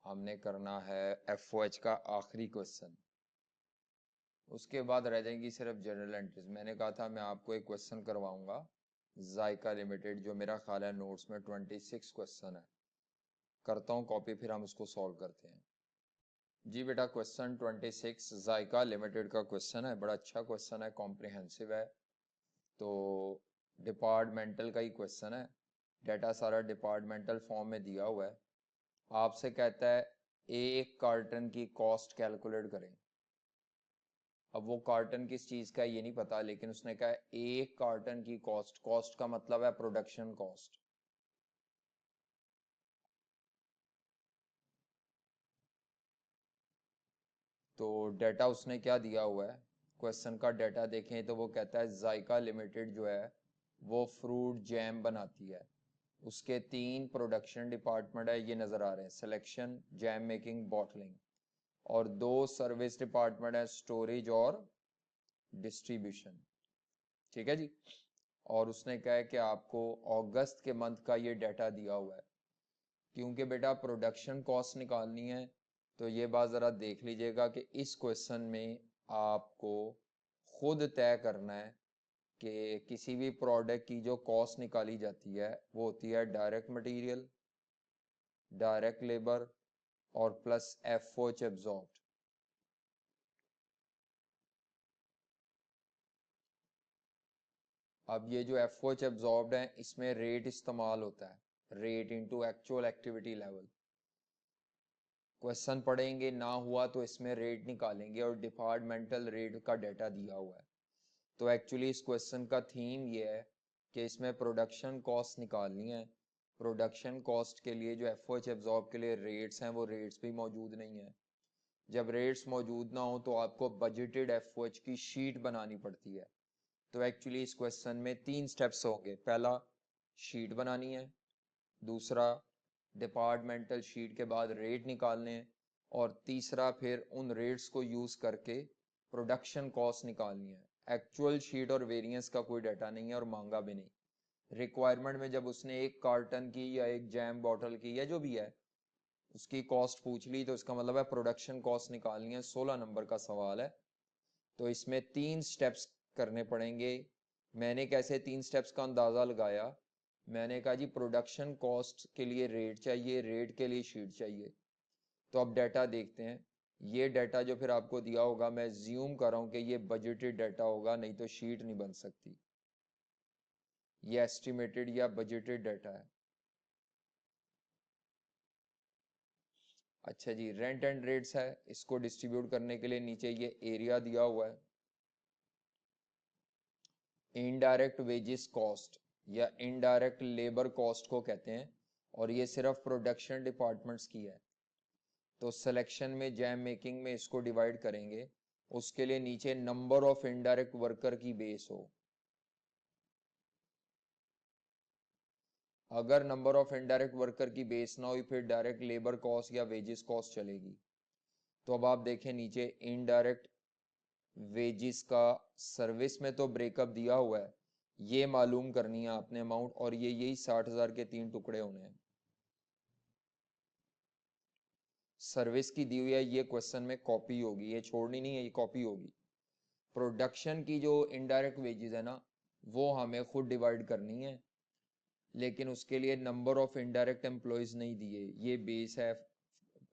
हमने करना है FOH का आखिरी क्वेश्चन। उसके बाद रह जाएंगी सिर्फ जनरल एंट्रीज। मैंने कहा था मैं आपको एक क्वेश्चन करवाऊंगा जायका लिमिटेड, जो मेरा ख्याल है नोट्स में 26 क्वेश्चन है। करता हूँ कॉपी, फिर हम उसको सॉल्व करते हैं। जी बेटा, क्वेश्चन 26 जायका लिमिटेड का क्वेश्चन है। बड़ा अच्छा क्वेश्चन है, कॉम्प्रिहेंसिव है। तो डिपार्टमेंटल का ही क्वेश्चन है। डाटा सारा डिपार्टमेंटल फॉर्म में दिया हुआ है। आपसे कहता है एक कार्टन की कॉस्ट कैलकुलेट करें। अब वो कार्टन किस चीज का है ये नहीं पता, लेकिन उसने कहा एक कार्टन की कॉस्ट, कॉस्ट का मतलब है प्रोडक्शन कॉस्ट। तो डाटा उसने क्या दिया हुआ है, क्वेश्चन का डाटा देखें तो वो कहता है जायका लिमिटेड जो है वो फ्रूट जैम बनाती है। उसके 3 प्रोडक्शन डिपार्टमेंट है, ये नजर आ रहे हैं, सिलेक्शन, जैम मेकिंग, बॉटलिंग। और 2 सर्विस डिपार्टमेंट है, स्टोरेज और डिस्ट्रीब्यूशन। ठीक है जी। और उसने कहा है कि आपको अगस्त के मंथ का ये डाटा दिया हुआ है। क्योंकि बेटा प्रोडक्शन कॉस्ट निकालनी है, तो ये बात जरा देख लीजिएगा कि इस क्वेश्चन में आपको खुद तय करना है कि किसी भी प्रोडक्ट की जो कॉस्ट निकाली जाती है वो होती है डायरेक्ट मटेरियल, डायरेक्ट लेबर और प्लस FOH एब्जॉर्ब्ड। अब ये जो FOH एब्जॉर्ब्ड है इसमें रेट इस्तेमाल होता है, rate into actual activity level. Question पढ़ेंगे ना हुआ तो इसमें रेट निकालेंगे और डिपार्टमेंटल रेट का डाटा दिया हुआ है। तो एक्चुअली इस क्वेश्चन का थीम ये है कि इसमें प्रोडक्शन कॉस्ट निकालनी है। प्रोडक्शन कॉस्ट के लिए जो FOH एब्जॉर्ब के लिए रेट्स हैं वो रेट्स भी मौजूद नहीं है। जब रेट्स मौजूद ना हो तो आपको बजटेड FOH की शीट बनानी पड़ती है। तो एक्चुअली इस क्वेश्चन में 3 स्टेप्स होंगे। पहला, शीट बनानी है। दूसरा, डिपार्टमेंटल शीट के बाद रेट निकालने हैं। और तीसरा, फिर उन रेट्स को यूज करके प्रोडक्शन कॉस्ट निकालनी है। एक्चुअल शीट और वेरिएंस का कोई डाटा नहीं है और मांगा भी नहीं। रिक्वायरमेंट में जब उसने एक कार्टन की या एक जैम बॉटल की या जो भी है उसकी कॉस्ट पूछ ली, तो इसका मतलब है प्रोडक्शन कॉस्ट निकालनी है। 16 नंबर का सवाल है। तो इसमें 3 स्टेप्स करने पड़ेंगे। मैंने कैसे 3 स्टेप्स का अंदाजा लगाया, मैंने कहा जी प्रोडक्शन कॉस्ट के लिए रेट चाहिए, रेट के लिए शीट चाहिए। तो अब डाटा देखते हैं। ये डाटा जो फिर आपको दिया होगा, मैं ज्यूम कर रहा हूं कि ये बजटेड डाटा होगा, नहीं तो शीट नहीं बन सकती। ये एस्टिमेटेड या बजटेड डाटा है। अच्छा जी, रेंट एंड रेट्स है। इसको डिस्ट्रीब्यूट करने के लिए नीचे ये एरिया दिया हुआ है। इनडायरेक्ट वेजेस कॉस्ट या इनडायरेक्ट लेबर कॉस्ट को कहते हैं, और ये सिर्फ प्रोडक्शन डिपार्टमेंट्स की है। तो सिलेक्शन में, जैम मेकिंग में इसको डिवाइड करेंगे। उसके लिए नीचे नंबर ऑफ इनडायरेक्ट वर्कर की बेस हो। अगर नंबर ऑफ इनडायरेक्ट वर्कर की बेस ना हुई फिर डायरेक्ट लेबर कॉस्ट या वेजेस कॉस्ट चलेगी। तो अब आप देखें नीचे इनडायरेक्ट वेजेस का सर्विस में तो ब्रेकअप दिया हुआ है, ये मालूम करनी है आपने अमाउंट, और ये यही 60,000 के 3 टुकड़े होने हैं। सर्विस की दी हुई है, ये क्वेश्चन में कॉपी होगी, ये छोड़नी नहीं है, ये कॉपी होगी। प्रोडक्शन की जो इनडायरेक्ट वेजेस है ना, वो हमें खुद डिवाइड करनी है, लेकिन उसके लिए नंबर ऑफ इनडायरेक्ट एम्प्लॉयज नहीं दिए। ये बेस है,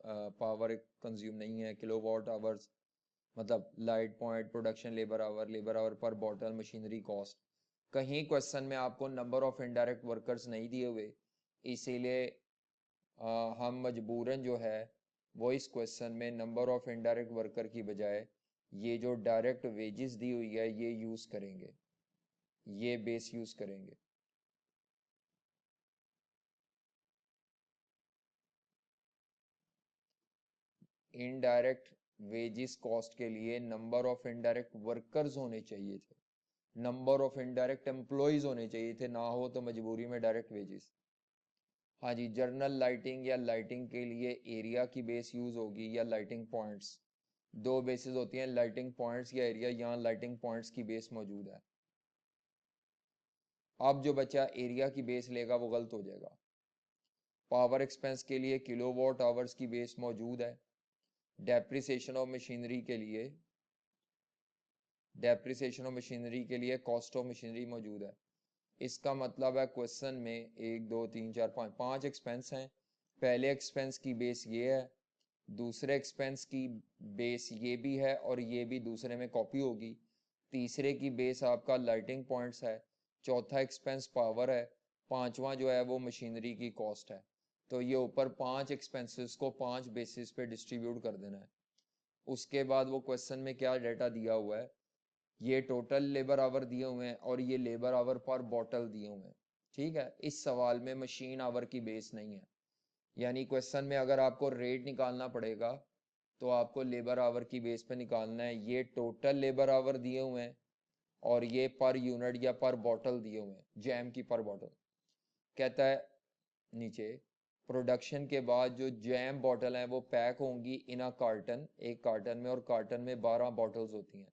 पावर कंज्यूम नहीं है, किलोवाट आवर्स मतलब light point, production labour hour पर बॉटल, मशीनरी कॉस्ट। कहीं क्वेश्चन में आपको नंबर ऑफ इनडायरेक्ट वर्कर्स नहीं दिए हुए, इसीलिए हम मजबूरन जो है वो इस क्वेश्चन में नंबर ऑफ इनडायरेक्ट वर्कर की बजाय ये जो डायरेक्ट वेजेस दी हुई है ये यूज करेंगे, ये बेस यूज करेंगे। इनडायरेक्ट वेजेस कॉस्ट के लिए नंबर ऑफ इनडायरेक्ट वर्कर्स होने चाहिए थे, नंबर ऑफ इनडायरेक्ट एम्प्लॉयज होने चाहिए थे, ना हो तो मजबूरी में डायरेक्ट वेजेस। हाँ जी, जर्नल लाइटिंग या लाइटिंग के लिए एरिया की बेस यूज होगी या लाइटिंग पॉइंट्स। 2 बेसिस होती हैं, लाइटिंग पॉइंट्स या एरिया। यहाँ लाइटिंग पॉइंट्स की बेस मौजूद है। अब जो बचा एरिया की बेस लेगा वो गलत हो जाएगा। पावर एक्सपेंस के लिए किलोवाट आवर्स की बेस मौजूद है। डेप्रिसिएशन ऑफ मशीनरी के लिए कॉस्ट ऑफ मशीनरी मौजूद है। इसका मतलब है क्वेश्चन में 1 2 3 4 5 5 एक्सपेंस हैं। पहले एक्सपेंस की बेस ये है, दूसरे एक्सपेंस की बेस ये भी है और ये भी दूसरे में कॉपी होगी। तीसरे की बेस आपका लाइटिंग पॉइंट्स है। चौथा एक्सपेंस पावर है। पांचवा जो है वो मशीनरी की कॉस्ट है। तो ये ऊपर 5 एक्सपेंसेस को 5 बेसिस पे डिस्ट्रीब्यूट कर देना है। उसके बाद वो क्वेश्चन में क्या डाटा दिया हुआ है, ये टोटल लेबर आवर दिए हुए हैं और ये लेबर आवर पर बॉटल दिए हुए हैं। ठीक है, इस सवाल में मशीन आवर की बेस नहीं है। यानी क्वेश्चन में अगर आपको रेट निकालना पड़ेगा तो आपको लेबर आवर की बेस पे निकालना है। ये टोटल लेबर आवर दिए हुए हैं और ये पर यूनिट या पर बॉटल दिए हुए हैं, जैम की पर बॉटल। कहता है नीचे प्रोडक्शन के बाद जो जैम बॉटल है वो पैक होंगी इन अ कार्टन, एक कार्टन में, और कार्टन में 12 बॉटल्स होती हैं।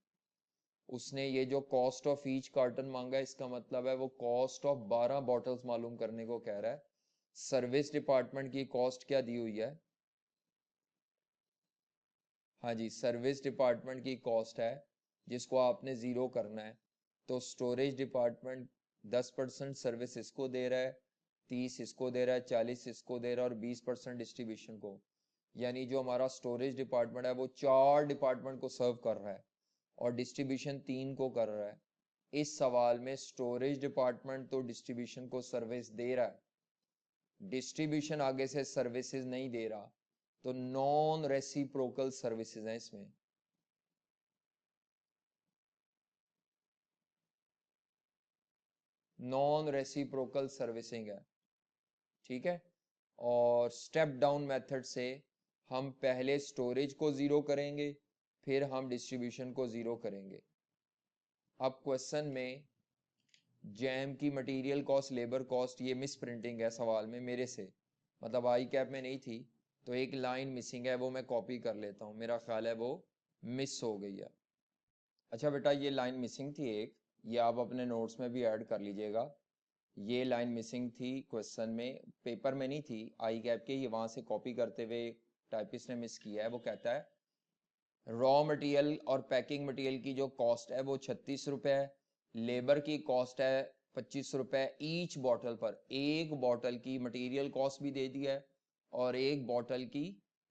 उसने ये जो कॉस्ट ऑफ ईच कार्टन मांगा है, इसका मतलब है वो कॉस्ट ऑफ 12 बॉटल्स मालूम करने को कह रहा है। सर्विस डिपार्टमेंट की कॉस्ट क्या दी हुई है? हाँ जी, सर्विस डिपार्टमेंट की कॉस्ट है जिसको आपने जीरो करना है। तो स्टोरेज डिपार्टमेंट 10% सर्विस इसको दे रहा है, 30 इसको दे रहा है, 40 इसको दे रहा है और 20% डिस्ट्रीब्यूशन को। यानी जो हमारा स्टोरेज डिपार्टमेंट है वो 4 डिपार्टमेंट को सर्व कर रहा है और डिस्ट्रीब्यूशन 3 को कर रहा है। इस सवाल में स्टोरेज डिपार्टमेंट तो डिस्ट्रीब्यूशन को सर्विस दे रहा है, डिस्ट्रीब्यूशन आगे से सर्विसेज नहीं दे रहा, तो नॉन रेसिप्रोकल सर्विसेज हैं इसमें। नॉन रेसिप्रोकल सर्विसिंग है। ठीक है, और स्टेप डाउन मेथड से हम पहले स्टोरेज को जीरो करेंगे, फिर हम डिस्ट्रीब्यूशन को जीरो करेंगे। अब क्वेश्चन में जैम की मटेरियल कॉस्ट, लेबर कॉस्ट, ये मिस प्रिंटिंग है सवाल में मेरे से, मतलब आई कैप में नहीं थी, तो एक लाइन मिसिंग है, वो मैं कॉपी कर लेता हूँ, मेरा ख्याल है वो मिस हो गई है। अच्छा बेटा, ये लाइन मिसिंग थी एक, ये आप अपने नोट्स में भी ऐड कर लीजिएगा। ये लाइन मिसिंग थी क्वेश्चन में, पेपर में नहीं थी, आई कैप के, ये वहां से कॉपी करते हुए टाइपिस्ट ने मिस किया है। वो कहता है रॉ मटेरियल और पैकिंग मटेरियल की जो कॉस्ट है वो 36 रुपए है, लेबर की कॉस्ट है 25 रुपए ईच बॉटल पर। एक बॉटल की मटेरियल कॉस्ट भी दे दिया है और एक बॉटल की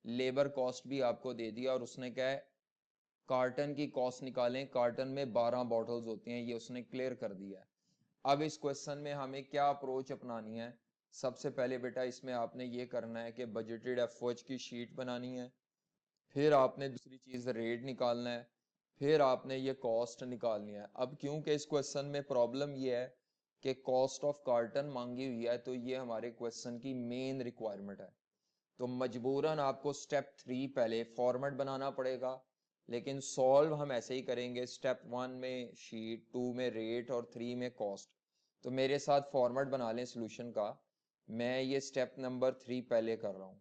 लेबर कॉस्ट भी आपको दे दिया, और उसने क्या है कार्टन की कॉस्ट निकालें, कार्टन में 12 बॉटल्स होती हैं, ये उसने क्लियर कर दिया है। अब इस क्वेश्चन में हमें क्या अप्रोच अपनानी है? सबसे पहले बेटा इसमें आपने ये करना है कि बजटेड एफओएच की शीट बनानी है, फिर आपने दूसरी चीज रेट निकालना है, फिर आपने ये कॉस्ट निकालनी है। अब क्योंकि इस क्वेश्चन में प्रॉब्लम ये है कि कॉस्ट ऑफ कार्टन मांगी हुई है, तो ये हमारे क्वेश्चन की मेन रिक्वायरमेंट है, तो मजबूरन आपको स्टेप 3 पहले फॉर्मेट बनाना पड़ेगा। लेकिन सॉल्व हम ऐसे ही करेंगे, स्टेप 1 में शीट, 2 में रेट और 3 में कॉस्ट। तो मेरे साथ फॉर्मेट बना लें सॉल्यूशन का। मैं ये स्टेप नंबर 3 पहले कर रहा हूं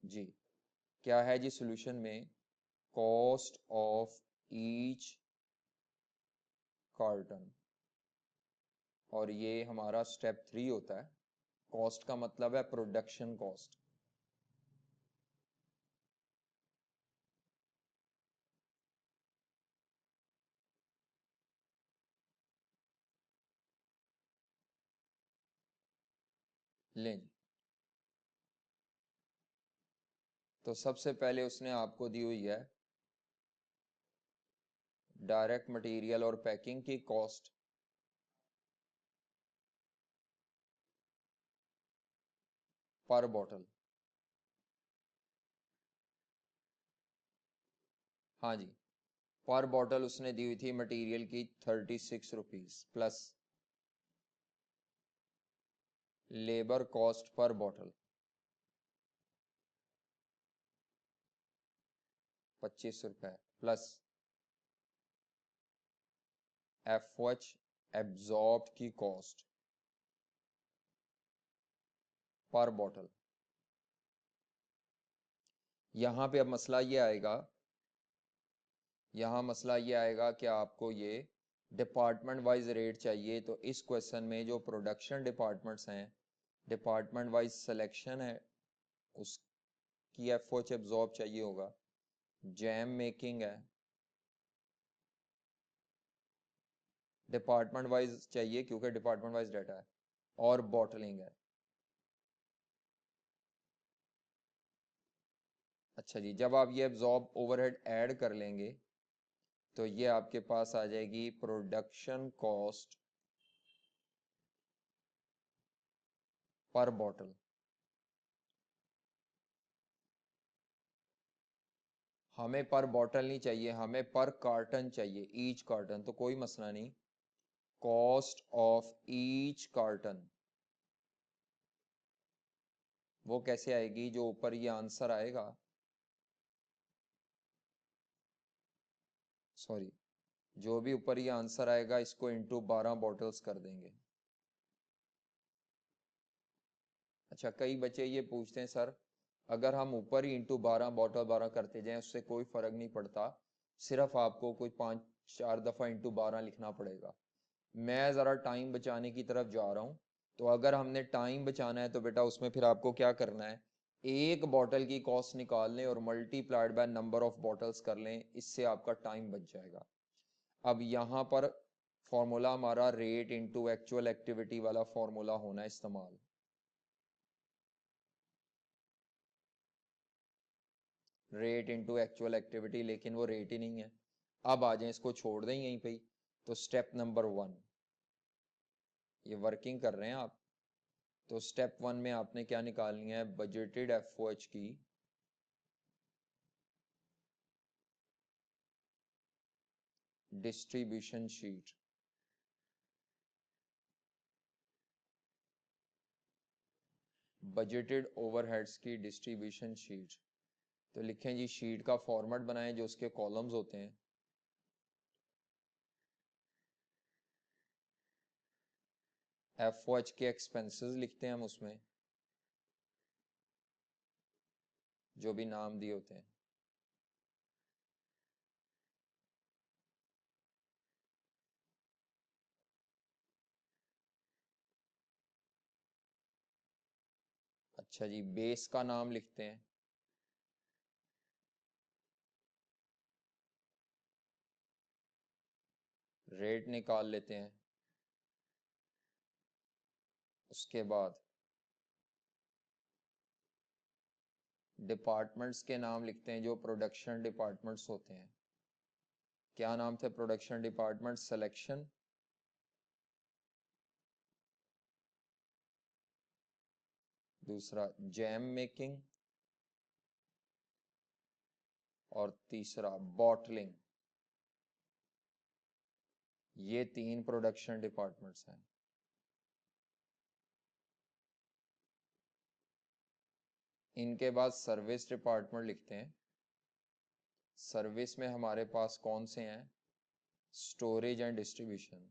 जी। क्या है जी सॉल्यूशन में? कॉस्ट ऑफ ईच कार्टन, और ये हमारा स्टेप 3 होता है। कॉस्ट का मतलब है प्रोडक्शन कॉस्ट। लें, तो सबसे पहले उसने आपको दी हुई है डायरेक्ट मटेरियल और पैकिंग की कॉस्ट पर बॉटल। हाँ जी, पर बॉटल उसने दी हुई थी मटेरियल की 36 rupees plus labour cost per bottle 25 रुपए प्लस एफओएच एब्जॉर्ब की कॉस्ट पर बॉटल। यहां पे अब मसला ये आएगा, यहां मसला ये आएगा कि आपको ये डिपार्टमेंट वाइज रेट चाहिए, तो इस क्वेश्चन में जो प्रोडक्शन डिपार्टमेंट्स हैं, डिपार्टमेंट वाइज सिलेक्शन है, उसकी एफओएच एब्जॉर्ब चाहिए होगा, जैम मेकिंग है, डिपार्टमेंट वाइज चाहिए क्योंकि डिपार्टमेंट वाइज डाटा है, और बॉटलिंग है। अच्छा जी, जब आप ये एब्जॉर्ब ओवरहेड ऐड कर लेंगे तो ये आपके पास आ जाएगी प्रोडक्शन कॉस्ट पर बॉटल। हमें पर बॉटल नहीं चाहिए, हमें पर कार्टन चाहिए, ईच कार्टन, तो कोई मसला नहीं। कॉस्ट ऑफ ईच कार्टन वो कैसे आएगी, जो ऊपर ये आंसर आएगा, सॉरी, जो भी ऊपर ये आंसर आएगा इसको इंटू 12 बॉटल्स कर देंगे। अच्छा, कई बच्चे ये पूछते हैं सर, अगर हम ऊपर ही इंटू 12 बॉटल 12 करते जाएं उससे कोई फर्क नहीं पड़ता, सिर्फ आपको कोई 5-4 दफा इंटू 12 लिखना पड़ेगा। मैं जरा टाइम बचाने की तरफ जा रहा हूं, तो अगर हमने टाइम बचाना है तो बेटा उसमें फिर आपको क्या करना है, एक बॉटल की कॉस्ट निकाल लें और multiplied by number of bottles कर लें, इससे आपका टाइम बच जाएगा। अब यहां पर फॉर्मूला हमारा रेट इंटू एक्चुअल एक्टिविटी वाला फॉर्मूला होना है इस्तेमाल। रेट इंटू एक्चुअल एक्टिविटी, लेकिन वो रेट ही नहीं है। अब आ जाए, इसको छोड़ दें यहीं पे ही। तो स्टेप नंबर 1, ये वर्किंग कर रहे हैं आप, तो स्टेप 1 में आपने क्या निकालनी है, बजटेड एफओएच की डिस्ट्रीब्यूशन शीट। बजटेड ओवरहेड्स की डिस्ट्रीब्यूशन शीट, तो लिखें जी, शीट का फॉर्मेट बनाएं जो उसके कॉलम्स होते हैं। एफओएच के एक्सपेंसेस लिखते हैं हम उसमें, जो भी नाम दिए होते हैं। अच्छा जी, बेस का नाम लिखते हैं, रेट निकाल लेते हैं, उसके बाद डिपार्टमेंट्स के नाम लिखते हैं जो प्रोडक्शन डिपार्टमेंट्स होते हैं। क्या नाम थे प्रोडक्शन डिपार्टमेंट, सिलेक्शन, दूसरा जैम मेकिंग, और तीसरा बॉटलिंग। ये 3 प्रोडक्शन डिपार्टमेंट्स हैं। इनके बाद सर्विस डिपार्टमेंट लिखते हैं। सर्विस में हमारे पास कौन से हैं, स्टोरेज एंड डिस्ट्रीब्यूशन,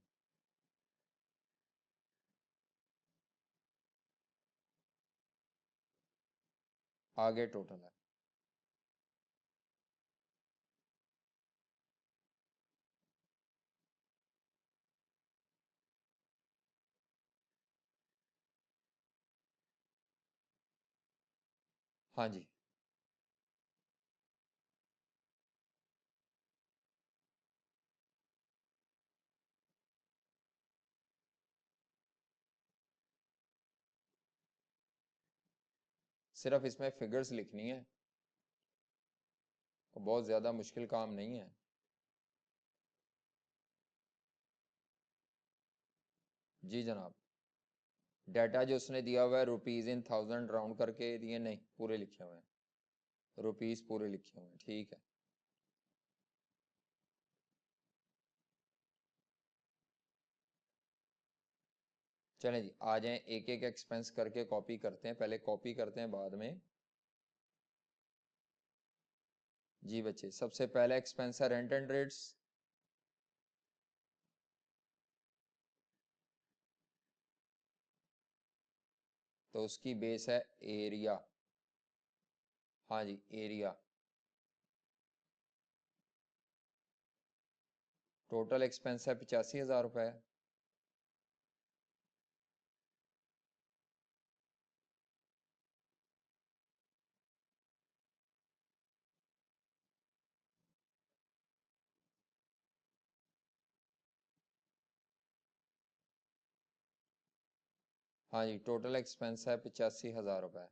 आगे टोटल है। हाँ जी, सिर्फ इसमें फिगर्स लिखनी है, बहुत ज्यादा मुश्किल काम नहीं है। जी जनाब, डाटा जो उसने दिया हुआ है रुपीज इन थाउजेंड राउंड करके दिए, नहीं पूरे लिखे हुए हैं, रुपीज पूरे लिखे हुए हैं, ठीक है। चलें जी, आ जाएं, एक एक एक्सपेंस करके कॉपी करते हैं, पहले कॉपी करते हैं बाद में। जी बच्चे, सबसे पहला एक्सपेंस है रेंट एंड रेट्स, तो उसकी बेस है एरिया। हाँ जी, एरिया। टोटल एक्सपेंस है 85,000 रुपए। हाँ जी, टोटल एक्सपेंस है 85,000 रुपए।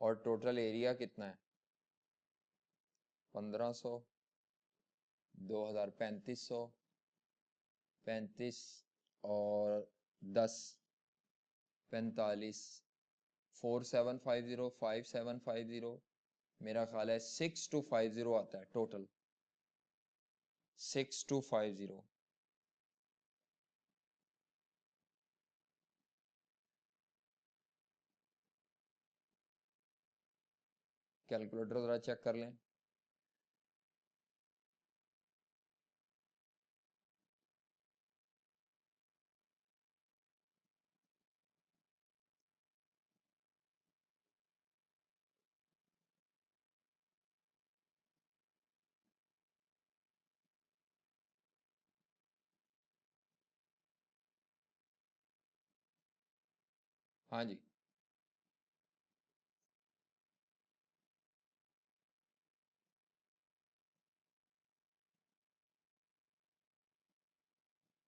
और टोटल एरिया कितना है? 1500, 2000, 3500, 35 और 10, 45, 4750, 5750, मेरा ख्याल है 6250 आता है टोटल। 6250। कैलकुलेटर जरा चेक कर लें। हाँ जी,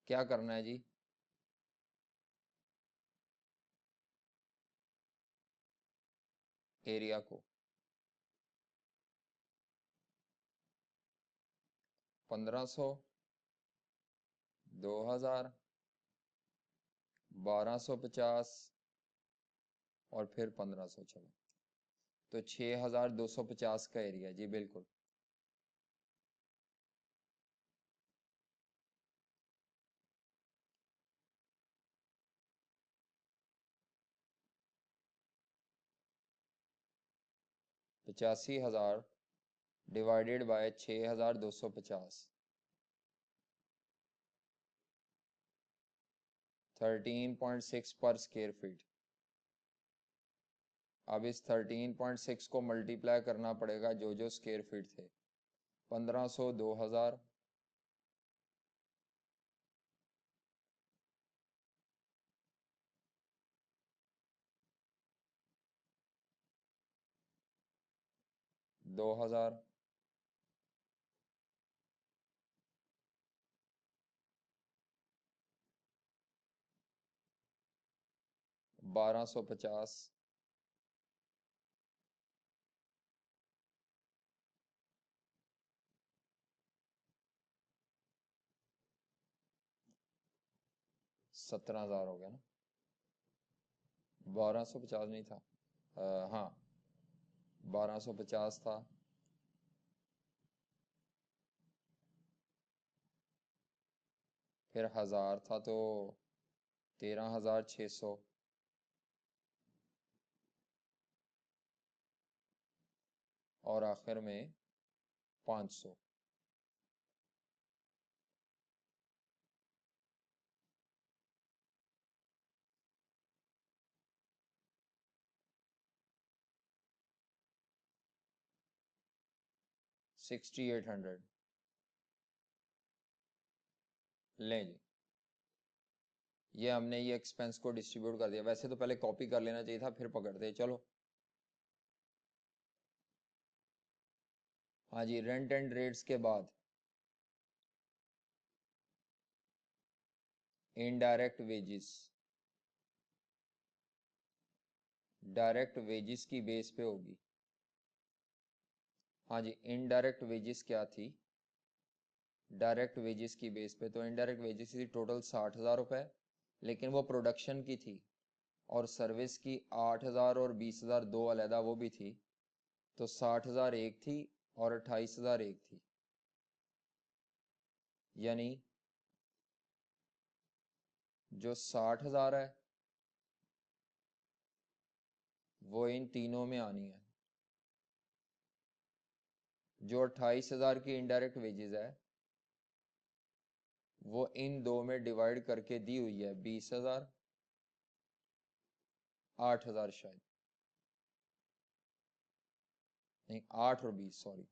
क्या करना है जी? एरिया को 1500, 2000, 1250 और फिर 1500। चलो, तो 6250 का एरिया जी, बिल्कुल। $85,000 डिवाइडेड बाय 6250, 13.6 पर स्क्वायर फीट। अब इस 13.6 को मल्टीप्लाई करना पड़ेगा जो जो स्क्वायर फीट थे। 1500, 2000, दो हजार, 1250, 17,000 हो गया ना? 1250 नहीं था, हाँ 1250 था। फिर 1000 था तो 13,600, और आखिर में 500। 6800। लें जी, ये हमने ये एक्सपेंस को डिस्ट्रीब्यूट कर दिया। वैसे तो पहले कॉपी कर लेना चाहिए था, फिर पकड़ते। चलो, हाँ जी, रेंट एंड रेट्स के बाद इनडायरेक्ट वेजेस। डायरेक्ट वेजेस की बेस पे होगी। हाँ जी, इनडायरेक्ट वेजेस क्या थी? डायरेक्ट वेजेस की बेस पे तो इनडायरेक्ट वेजेस थी टोटल 60,000 रुपए, लेकिन वो प्रोडक्शन की थी। और सर्विस की 8,000 और 20,000 दो अलहदा वो भी थी। तो 60,000 एक थी और 28,000 एक थी। यानी जो 60,000 है वो इन तीनों में आनी है। जो 28,000 की इनडायरेक्ट वेजेस है वो इन दो में डिवाइड करके दी हुई है 20,000, 8,000 शायद। नहीं 8 और 20 सॉरी।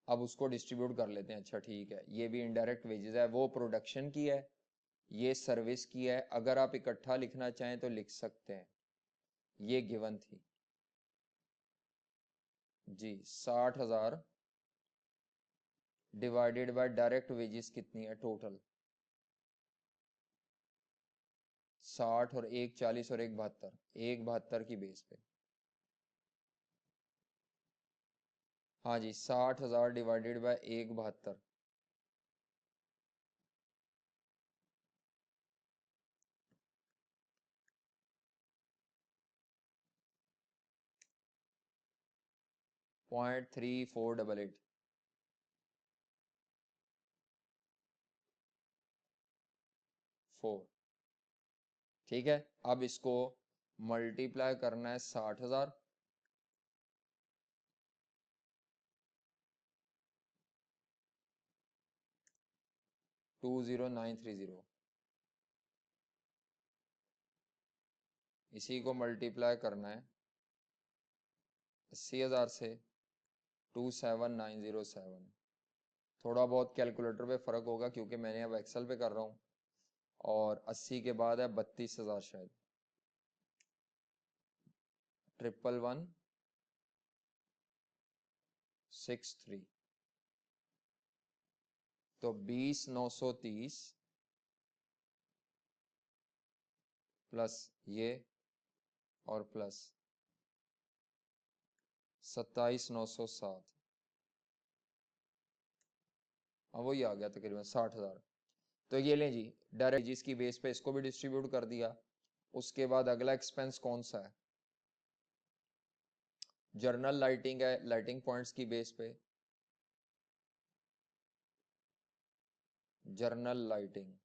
अब उसको डिस्ट्रीब्यूट कर लेते हैं। अच्छा ठीक है, ये भी इनडायरेक्ट वेजेस है, वो प्रोडक्शन की है, ये सर्विस की है। अगर आप इकट्ठा लिखना चाहें तो लिख सकते हैं, ये गिवन थी जी। 60,000 डिवाइडेड बाय डायरेक्ट वेजेस कितनी है टोटल? 60 और एक 40 और एक 72, एक 72 की बेस पे। हाँ जी, 60,000 डिवाइडेड बाय एक 72। .3488। फोर। ठीक है, अब इसको मल्टीप्लाई करना है 60,000 20930, इसी को मल्टीप्लाई करना है 80,000 से 27907। थोड़ा बहुत कैलकुलेटर पे फर्क होगा क्योंकि मैंने अब एक्सेल पे कर रहा हूँ। और 80 के बाद है 32,000 शायद, 11,11,6,3। तो 20,930 प्लस ये और प्लस 27,907, अब वही आ गया तकरीबन 60,000। तो ये लें जी, डायरेक्ट जिसकी बेस पे इसको भी डिस्ट्रीब्यूट कर दिया। उसके बाद अगला एक्सपेंस कौन सा है? जर्नल लाइटिंग है, लाइटिंग पॉइंट्स की बेस पे। जर्नल लाइटिंग,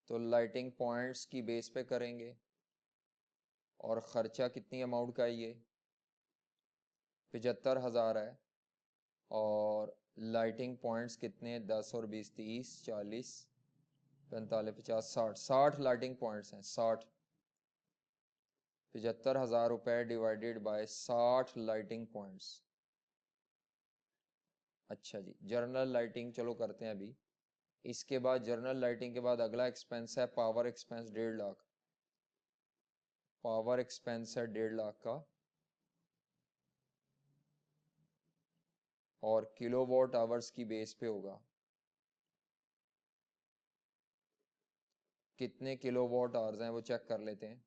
तो लाइटिंग पॉइंट्स की बेस पे करेंगे। और खर्चा कितनी अमाउंट का है ये? 75,000 है। और लाइटिंग पॉइंट्स कितने? 10 और 20 30 40 45 50 60, 60 लाइटिंग पॉइंट्स हैं। 60, 75,000 रुपए डिवाइडेड बाय 60 लाइटिंग पॉइंट्स। अच्छा जी, जर्नल लाइटिंग चलो करते हैं अभी। इसके बाद जर्नल लाइटिंग के बाद अगला एक्सपेंस है power expense 1.5 lakh. Power expense है 1.5 लाख का। और किलोवाट आवर्स की बेस पे होगा। कितने किलोवाट आवर्स हैं वो चेक कर लेते हैं।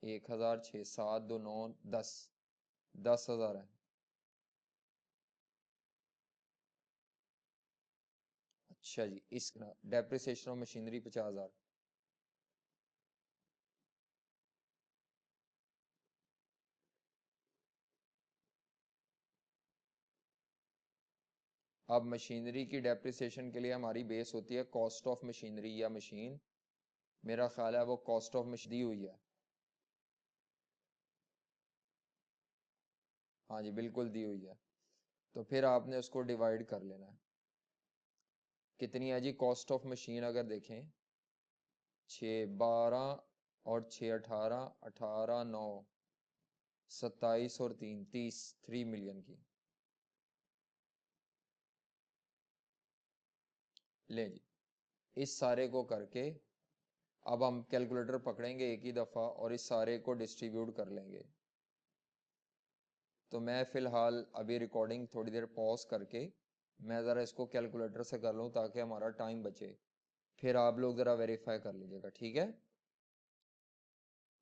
1,000 6 7 2 9 10, 10,000 है। अच्छा जी, इस डेप्रिसिएशन ऑफ मशीनरी 50,000। अब मशीनरी की डेप्रिसिएशन के लिए हमारी बेस होती है कॉस्ट ऑफ मशीनरी या मशीन। मेरा ख्याल है वो कॉस्ट ऑफ मशीन दी हुई है। हाँ जी बिल्कुल दी हुई है। तो फिर आपने उसको डिवाइड कर लेना है। कितनी है जी कॉस्ट ऑफ मशीन? अगर देखें 6 12 और 6 18, 18 9 27 और 3 30, 3 मिलियन की। ले जी, इस सारे को करके अब हम कैलकुलेटर पकड़ेंगे एक ही दफ़ा और इस सारे को डिस्ट्रीब्यूट कर लेंगे। तो मैं फ़िलहाल अभी रिकॉर्डिंग थोड़ी देर पॉज करके मैं ज़रा इसको कैलकुलेटर से कर लूँ ताकि हमारा टाइम बचे। फिर आप लोग ज़रा वेरीफाई कर लीजिएगा, ठीक है?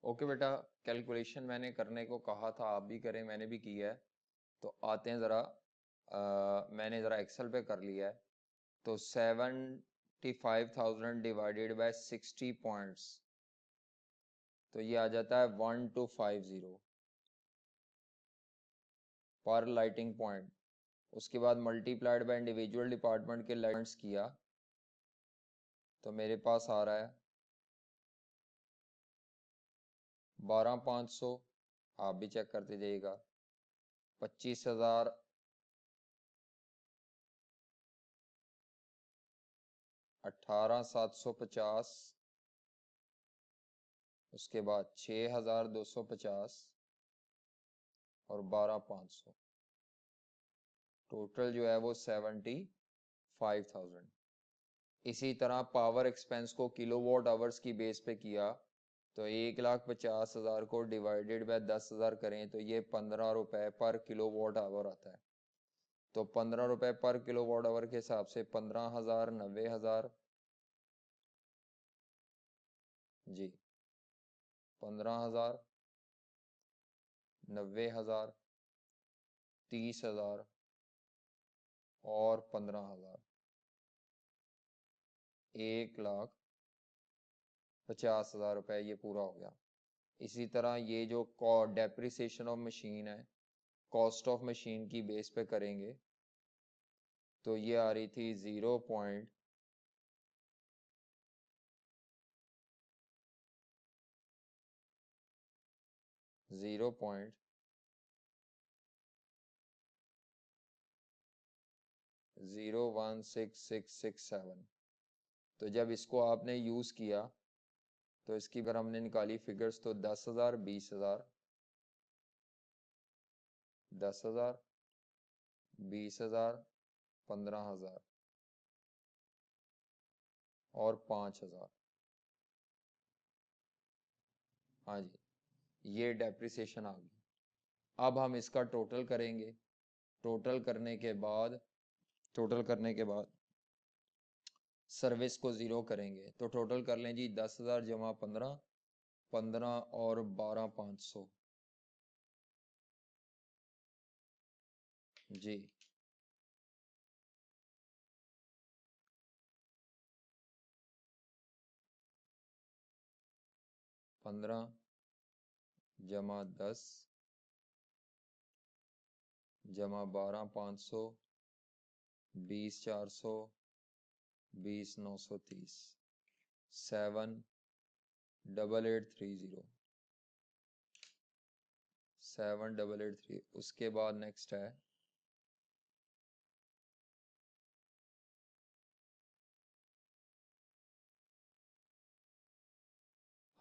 ओके बेटा, कैलकुलेशन मैंने करने को कहा था, आप भी करें, मैंने भी किया है। तो आते हैं ज़रा, मैंने ज़रा एक्सेल पे कर लिया है। तो 75,000 डिवाइडेड बाय 60 पॉइंट्स, तो ये आ जाता है 1250 पर लाइटिंग पॉइंट। उसके बाद मल्टीप्लाइड बाय इंडिविजुअल डिपार्टमेंट के लाइट्स किया तो मेरे पास आ रहा है 12,500 आप भी चेक करते जाइएगा, 25,000, 18,750, उसके बाद 6,250 और 12,500, टोटल जो है वो 75,000। इसी तरह पावर एक्सपेंस को किलोवाट आवर्स की बेस पे किया तो 1,50,000 को डिवाइडेड बाय 10,000 करें तो ये 15 रुपए पर किलोवाट आवर आता है। तो 15 रुपए पर किलोवाट आवर के हिसाब से 15,000, 90,000, जी 15,000, 90,000, 30,000 और 15,000, 1,50,000 रुपए ये पूरा हो गया। इसी तरह ये जो डेप्रिसिएशन ऑफ मशीन है, कॉस्ट ऑफ मशीन की बेस पे करेंगे तो ये आ रही थी 0.0 0.016667। तो जब इसको आपने यूज किया तो इसकी अगर हमने निकाली फिगर्स तो 10,000, 20,000, 10,000, 20,000, 15,000 और 5,000। हाँ जी, ये डेप्रिसिएशन आ गई। अब हम इसका टोटल करने के बाद सर्विस को जीरो करेंगे तो टोटल कर लें जी 10,000 जमा 15, 15 और 12,500, जी 15 जमा 10 जमा 12,500, 20,400, 20,930, 7,830, 7,883। उसके बाद नेक्स्ट है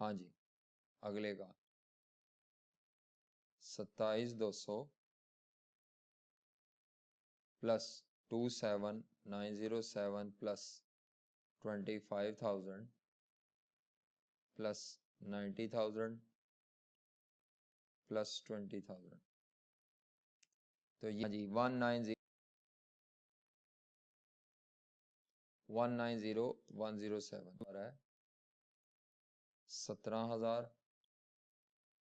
हाँ जी अगले का 27,200 प्लस 27,907 प्लस 25,000 प्लस 90,000 प्लस 20,000। तो ये जी 190,107 है 17,000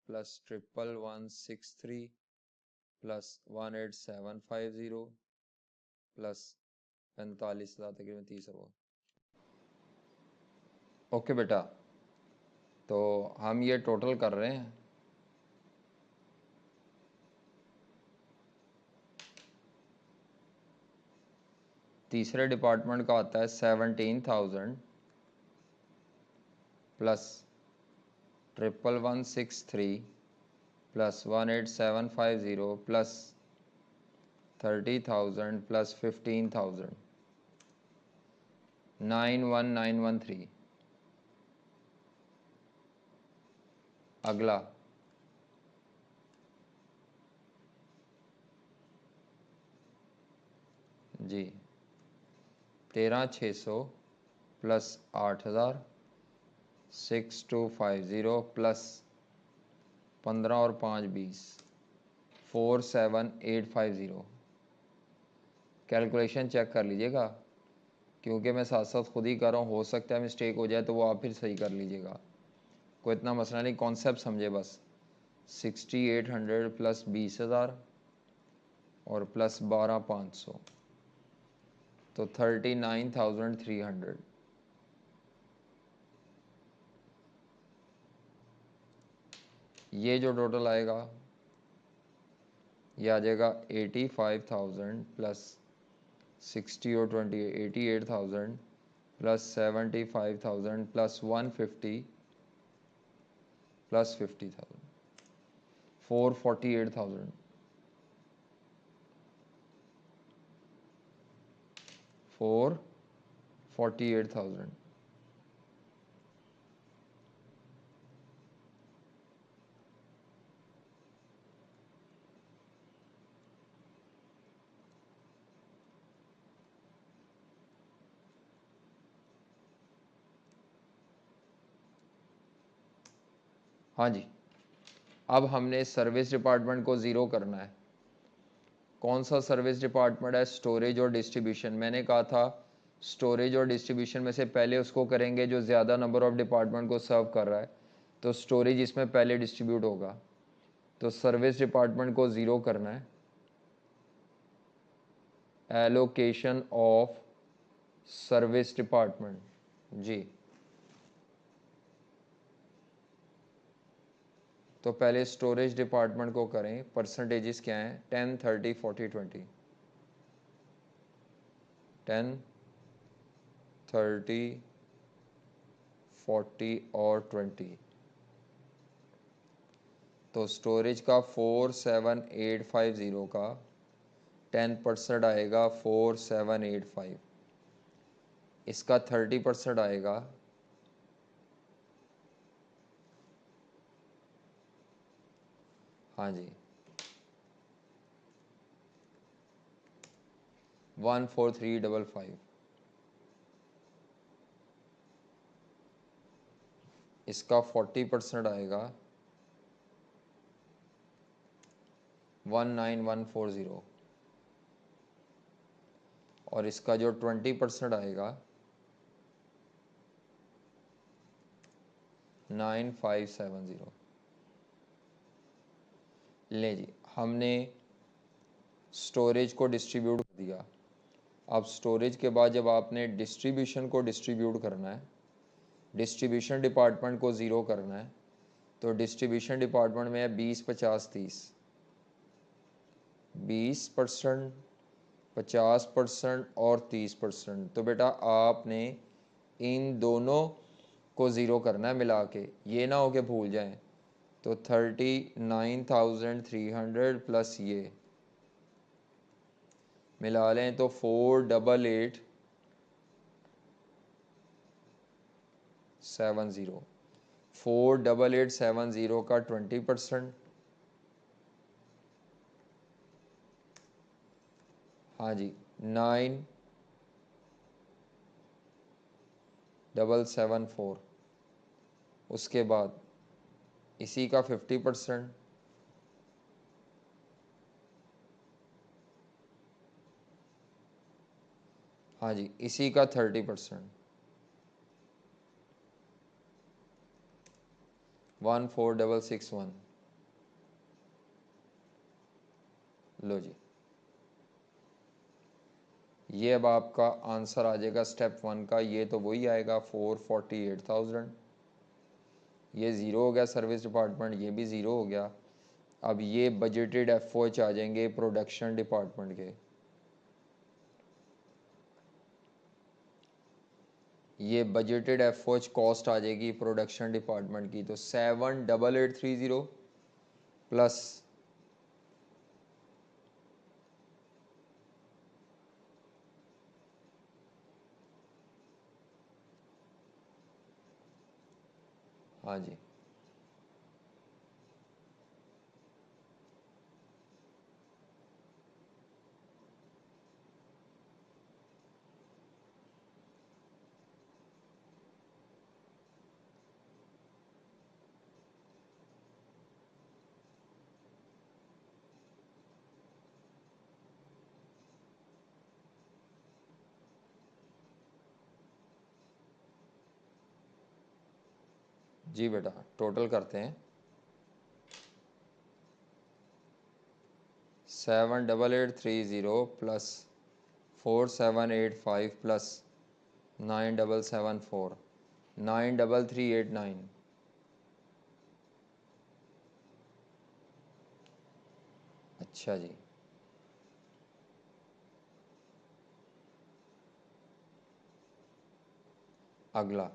प्लस 11163 प्लस 18750 प्लस 45,000 तकरीबन 30 होगा। ओके बेटा, तो हम ये टोटल कर रहे हैं। तीसरे डिपार्टमेंट का आता है 17,000 प्लस 11163 प्लस 18750 प्लस 30,000 प्लस 15,000, 91,913। अगला जी 13,600 प्लस 8,000, 6,250 प्लस 15 और 5 20, 4,7,850। कैलकुलेशन चेक कर लीजिएगा क्योंकि मैं साथ साथ खुद ही कर रहा हूँ, हो सकता है मिस्टेक हो जाए तो वो आप फिर सही कर लीजिएगा, कोई इतना मसला नहीं, कॉन्सेप्ट समझे बस। 6,800 प्लस 20,000 और प्लस 12,500 तो 39,300। ये जो टोटल आएगा ये आ जाएगा 85,000 प्लस 60 और 20 88,000 प्लस 75,000 प्लस 150 प्लस 50,000, 448,000, 448,000। हाँ जी, अब हमने सर्विस डिपार्टमेंट को ज़ीरो करना है। कौन सा सर्विस डिपार्टमेंट है? स्टोरेज और डिस्ट्रीब्यूशन। मैंने कहा था स्टोरेज और डिस्ट्रीब्यूशन में से पहले उसको करेंगे जो ज़्यादा नंबर ऑफ डिपार्टमेंट को सर्व कर रहा है, तो स्टोरेज इसमें पहले डिस्ट्रीब्यूट होगा। तो सर्विस डिपार्टमेंट को ज़ीरो करना है। एलोकेशन ऑफ सर्विस डिपार्टमेंट, जी। तो पहले स्टोरेज डिपार्टमेंट को करें। परसेंटेजेस क्या हैं? 10, 30, 40, 20। 10, 30, 40 और 20। तो स्टोरेज का 47850 का 10% आएगा 4785। इसका 30% आएगा 14355। इसका 40% आएगा 19140। और इसका जो 20% आएगा 9570। ले जी, हमने स्टोरेज को डिस्ट्रीब्यूट कर दिया। अब स्टोरेज के बाद जब आपने डिस्ट्रीब्यूशन को डिस्ट्रीब्यूट करना है, डिस्ट्रीब्यूशन डिपार्टमेंट को ज़ीरो करना है, तो डिस्ट्रीब्यूशन डिपार्टमेंट में है 20, 50, 30। 20%, 50% और 30%। तो बेटा आपने इन दोनों को ज़ीरो करना है मिला के, ये ना हो के भूल जाएं। तो 39,300 प्लस ये मिला लें तो 48870। 48870 का 20%, हाँ जी, 9774। उसके बाद इसी का 50%, हाँ जी, इसी का 30%, 14661। लो जी, ये अब आपका आंसर आ जाएगा स्टेप 1 का। ये तो वही आएगा 448,000। ये ज़ीरो हो गया सर्विस डिपार्टमेंट, ये भी ज़ीरो हो गया। अब ये बजटेड एफओएच आ जाएंगे प्रोडक्शन डिपार्टमेंट के। ये बजटेड एफओएच कॉस्ट आ जाएगी प्रोडक्शन डिपार्टमेंट की। तो 78830 प्लस हाँ जी, जी बेटा टोटल करते हैं। 78830 प्लस 4785 प्लस 9774, 93389। अच्छा जी, अगला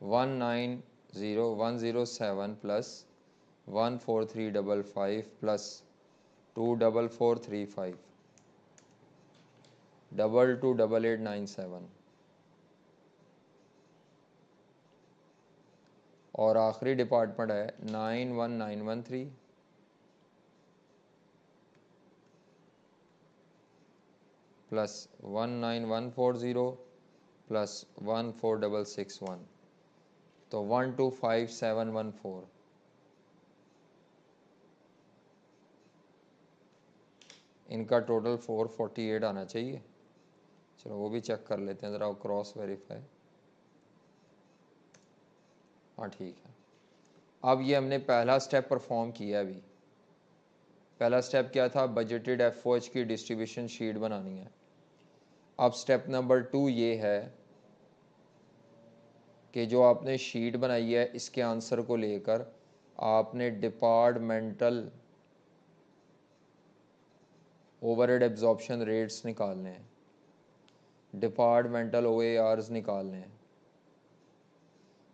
19 0107 प्लस 14355 प्लस 24435 228897 और आखिरी डिपार्टमेंट है 91913 प्लस 19140 प्लस 14661 तो 125714। इनका टोटल 448 आना चाहिए। चलो वो भी चेक कर लेते हैं ज़रा, क्रॉस वेरीफाई। हाँ ठीक है। अब ये हमने पहला स्टेप परफॉर्म किया अभी। पहला स्टेप क्या था? बजटेड एफओएच की डिस्ट्रीब्यूशन शीट बनानी है। अब स्टेप नंबर 2 ये है कि जो आपने शीट बनाई है इसके आंसर को लेकर आपने डिपार्टमेंटल ओवरहेड एब्जॉर्प्शन रेट्स निकालने हैं, डिपार्टमेंटल ओएआरस निकालने हैं।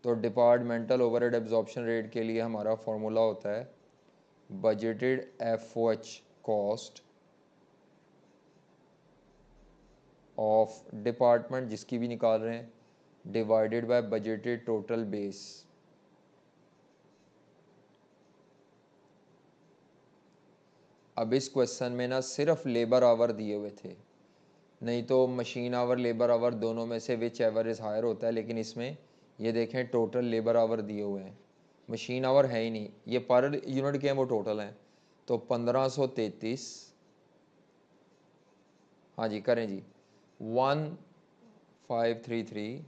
तो डिपार्टमेंटल ओवरहेड एब्जॉर्प्शन रेट के लिए हमारा फॉर्मूला होता है budgeted FOH cost of department जिसकी भी निकाल रहे हैं divided by budgeted total base. अब इस क्वेश्चन में ना सिर्फ लेबर आवर दिए हुए थे, नहीं तो मशीन आवर लेबर आवर दोनों में से विच एवर इज हायर होता है, लेकिन इसमें ये देखें टोटल लेबर आवर दिए हुए हैं, मशीन आवर है ही नहीं। ये पर यूनिट के हैं वो टोटल हैं। तो 1533, हाँ जी करें जी, 1533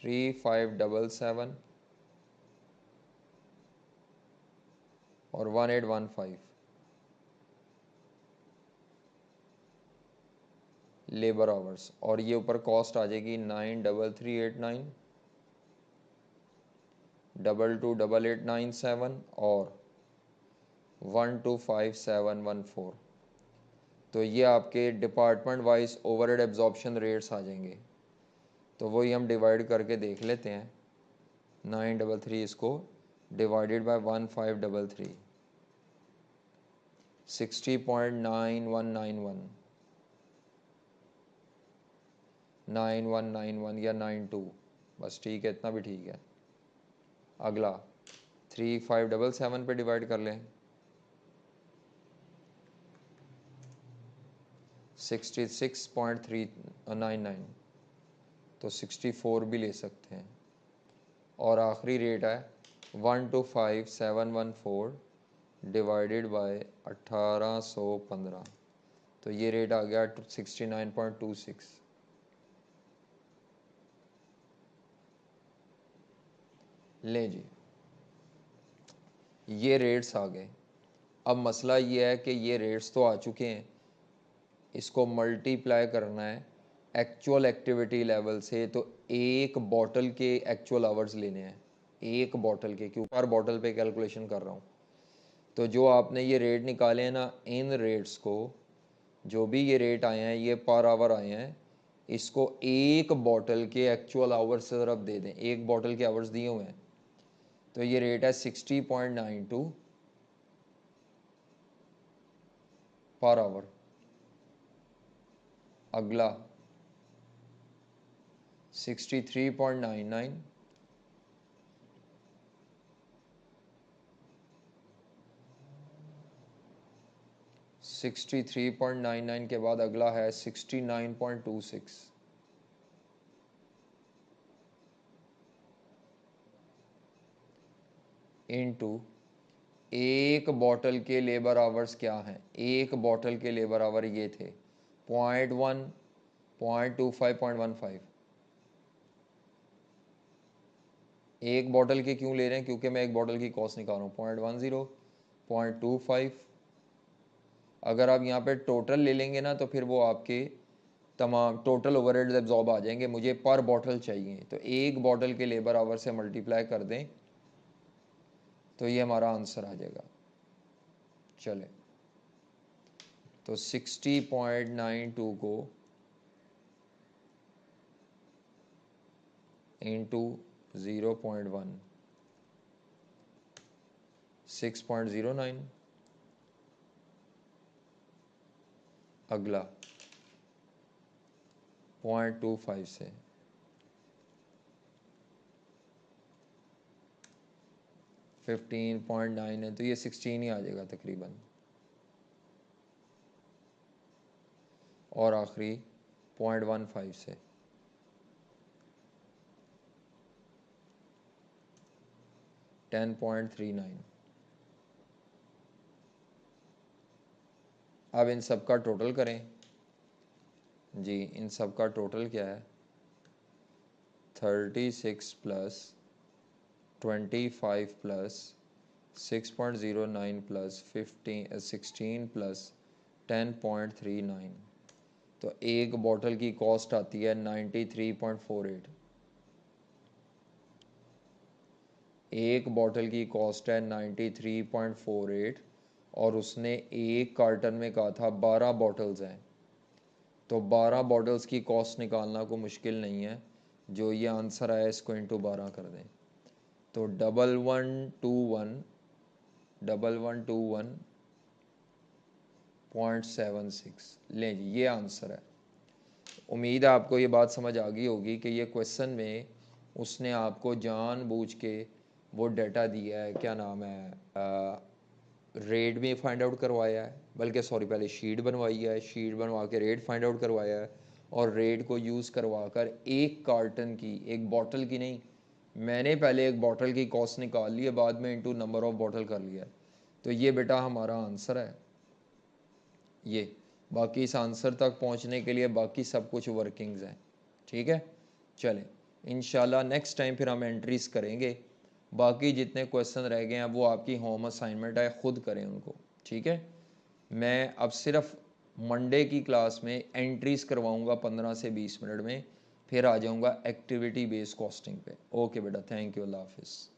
3577 और 1815 लेबर आवर्स, और ये ऊपर कॉस्ट आ जाएगी 93389 228897 और 125714। तो ये आपके department wise overhead absorption rates आ जाएंगे। तो वही हम डिवाइड करके देख लेते हैं। 933 इसको डिवाइडेड बाय 1533 60.9191 9191 या 92, बस ठीक है, इतना भी ठीक है। अगला 3577 पे डिवाइड कर लें, 66.399 तो 64 भी ले सकते हैं। और आखिरी रेट है 125714 डिवाइडेड बाय 1815 तो ये रेट आ गया 69.26। ले जी, ये रेट्स आ गए। अब मसला ये है कि ये रेट्स तो आ चुके हैं, इसको मल्टीप्लाई करना है एक्चुअल एक्टिविटी लेवल से। तो एक बॉटल के एक्चुअल आवर्स लेने हैं, एक बॉटल के, क्यों पर बॉटल पे कैलकुलेशन कर रहा हूँ। तो जो आपने ये रेट निकाले हैं ना, इन रेट्स को, जो भी ये रेट आए हैं ये पर आवर आए हैं, इसको एक बॉटल के एक्चुअल आवर्स से तरफ दे दें। एक बॉटल के आवर्स दिए हुए हैं, तो ये रेट है 60.92 पर आवर। अगला 63.99 63.99 के बाद अगला है 69.26 इनटू एक बॉटल के लेबर आवर्स क्या हैं। एक बॉटल के लेबर आवर ये थे 0.1 0.25 0.15। एक बॉटल के क्यों ले रहे हैं? क्योंकि मैं एक बॉटल की कॉस्ट निकाल रहा हूँ 0.10 0.25। अगर आप यहाँ पे टोटल ले लेंगे ना तो फिर वो आपके तमाम टोटल ओवरहेड्स एब्जॉर्ब आ जाएंगे। मुझे पर बॉटल चाहिए, तो एक बॉटल के लेबर आवर से मल्टीप्लाई कर दें तो ये हमारा आंसर आ जाएगा। चले, तो 60.92 को इंटू 0.1 6.09। अगला 0.25 से 15.9 है तो ये 16 ही आ जाएगा तकरीबन। और आखिरी 0.15 से 10.39। अब इन सब का टोटल करें जी। इन सब का टोटल क्या है? 36 प्लस 25 प्लस 6.09 प्लस 16 प्लस 10.39। तो एक बॉटल की कॉस्ट आती है 93.48। एक बॉटल की कॉस्ट है 93.48 और उसने एक कार्टन में कहा था 12 बॉटल्स हैं। तो 12 बॉटल्स की कॉस्ट निकालना को मुश्किल नहीं है। जो ये आंसर आया इसको इंटू 12 कर दें तो 1121.76 लें जी, ये आंसर है। उम्मीद है आपको ये बात समझ आ गई होगी कि ये क्वेश्चन में उसने आपको जानबूझ के वो डाटा दिया है, क्या नाम है, रेट भी फाइंड आउट करवाया है, बल्कि सॉरी पहले शीट बनवाई है, शीट बनवा के रेट फाइंड आउट करवाया है और रेट को यूज़ करवा कर एक कार्टन की, एक बॉटल की नहीं, मैंने पहले एक बॉटल की कॉस्ट निकाल ली है, बाद में इंटू नंबर ऑफ बॉटल कर लिया। तो ये बेटा हमारा आंसर है ये। बाकी इस आंसर तक पहुंचने के लिए बाकी सब कुछ वर्किंग्स हैं। ठीक है, चलें इंशाल्लाह नेक्स्ट टाइम फिर हम एंट्रीज करेंगे। बाकी जितने क्वेश्चन रह गए हैं वो आपकी होम असाइनमेंट है, खुद करें उनको। ठीक है, मैं अब सिर्फ मंडे की क्लास में एंट्रीज करवाऊंगा 15 से 20 मिनट में, फिर आ जाऊंगा एक्टिविटी बेस्ड कॉस्टिंग पे। ओके बेटा, थैंक यू, अल्लाह हाफिज़।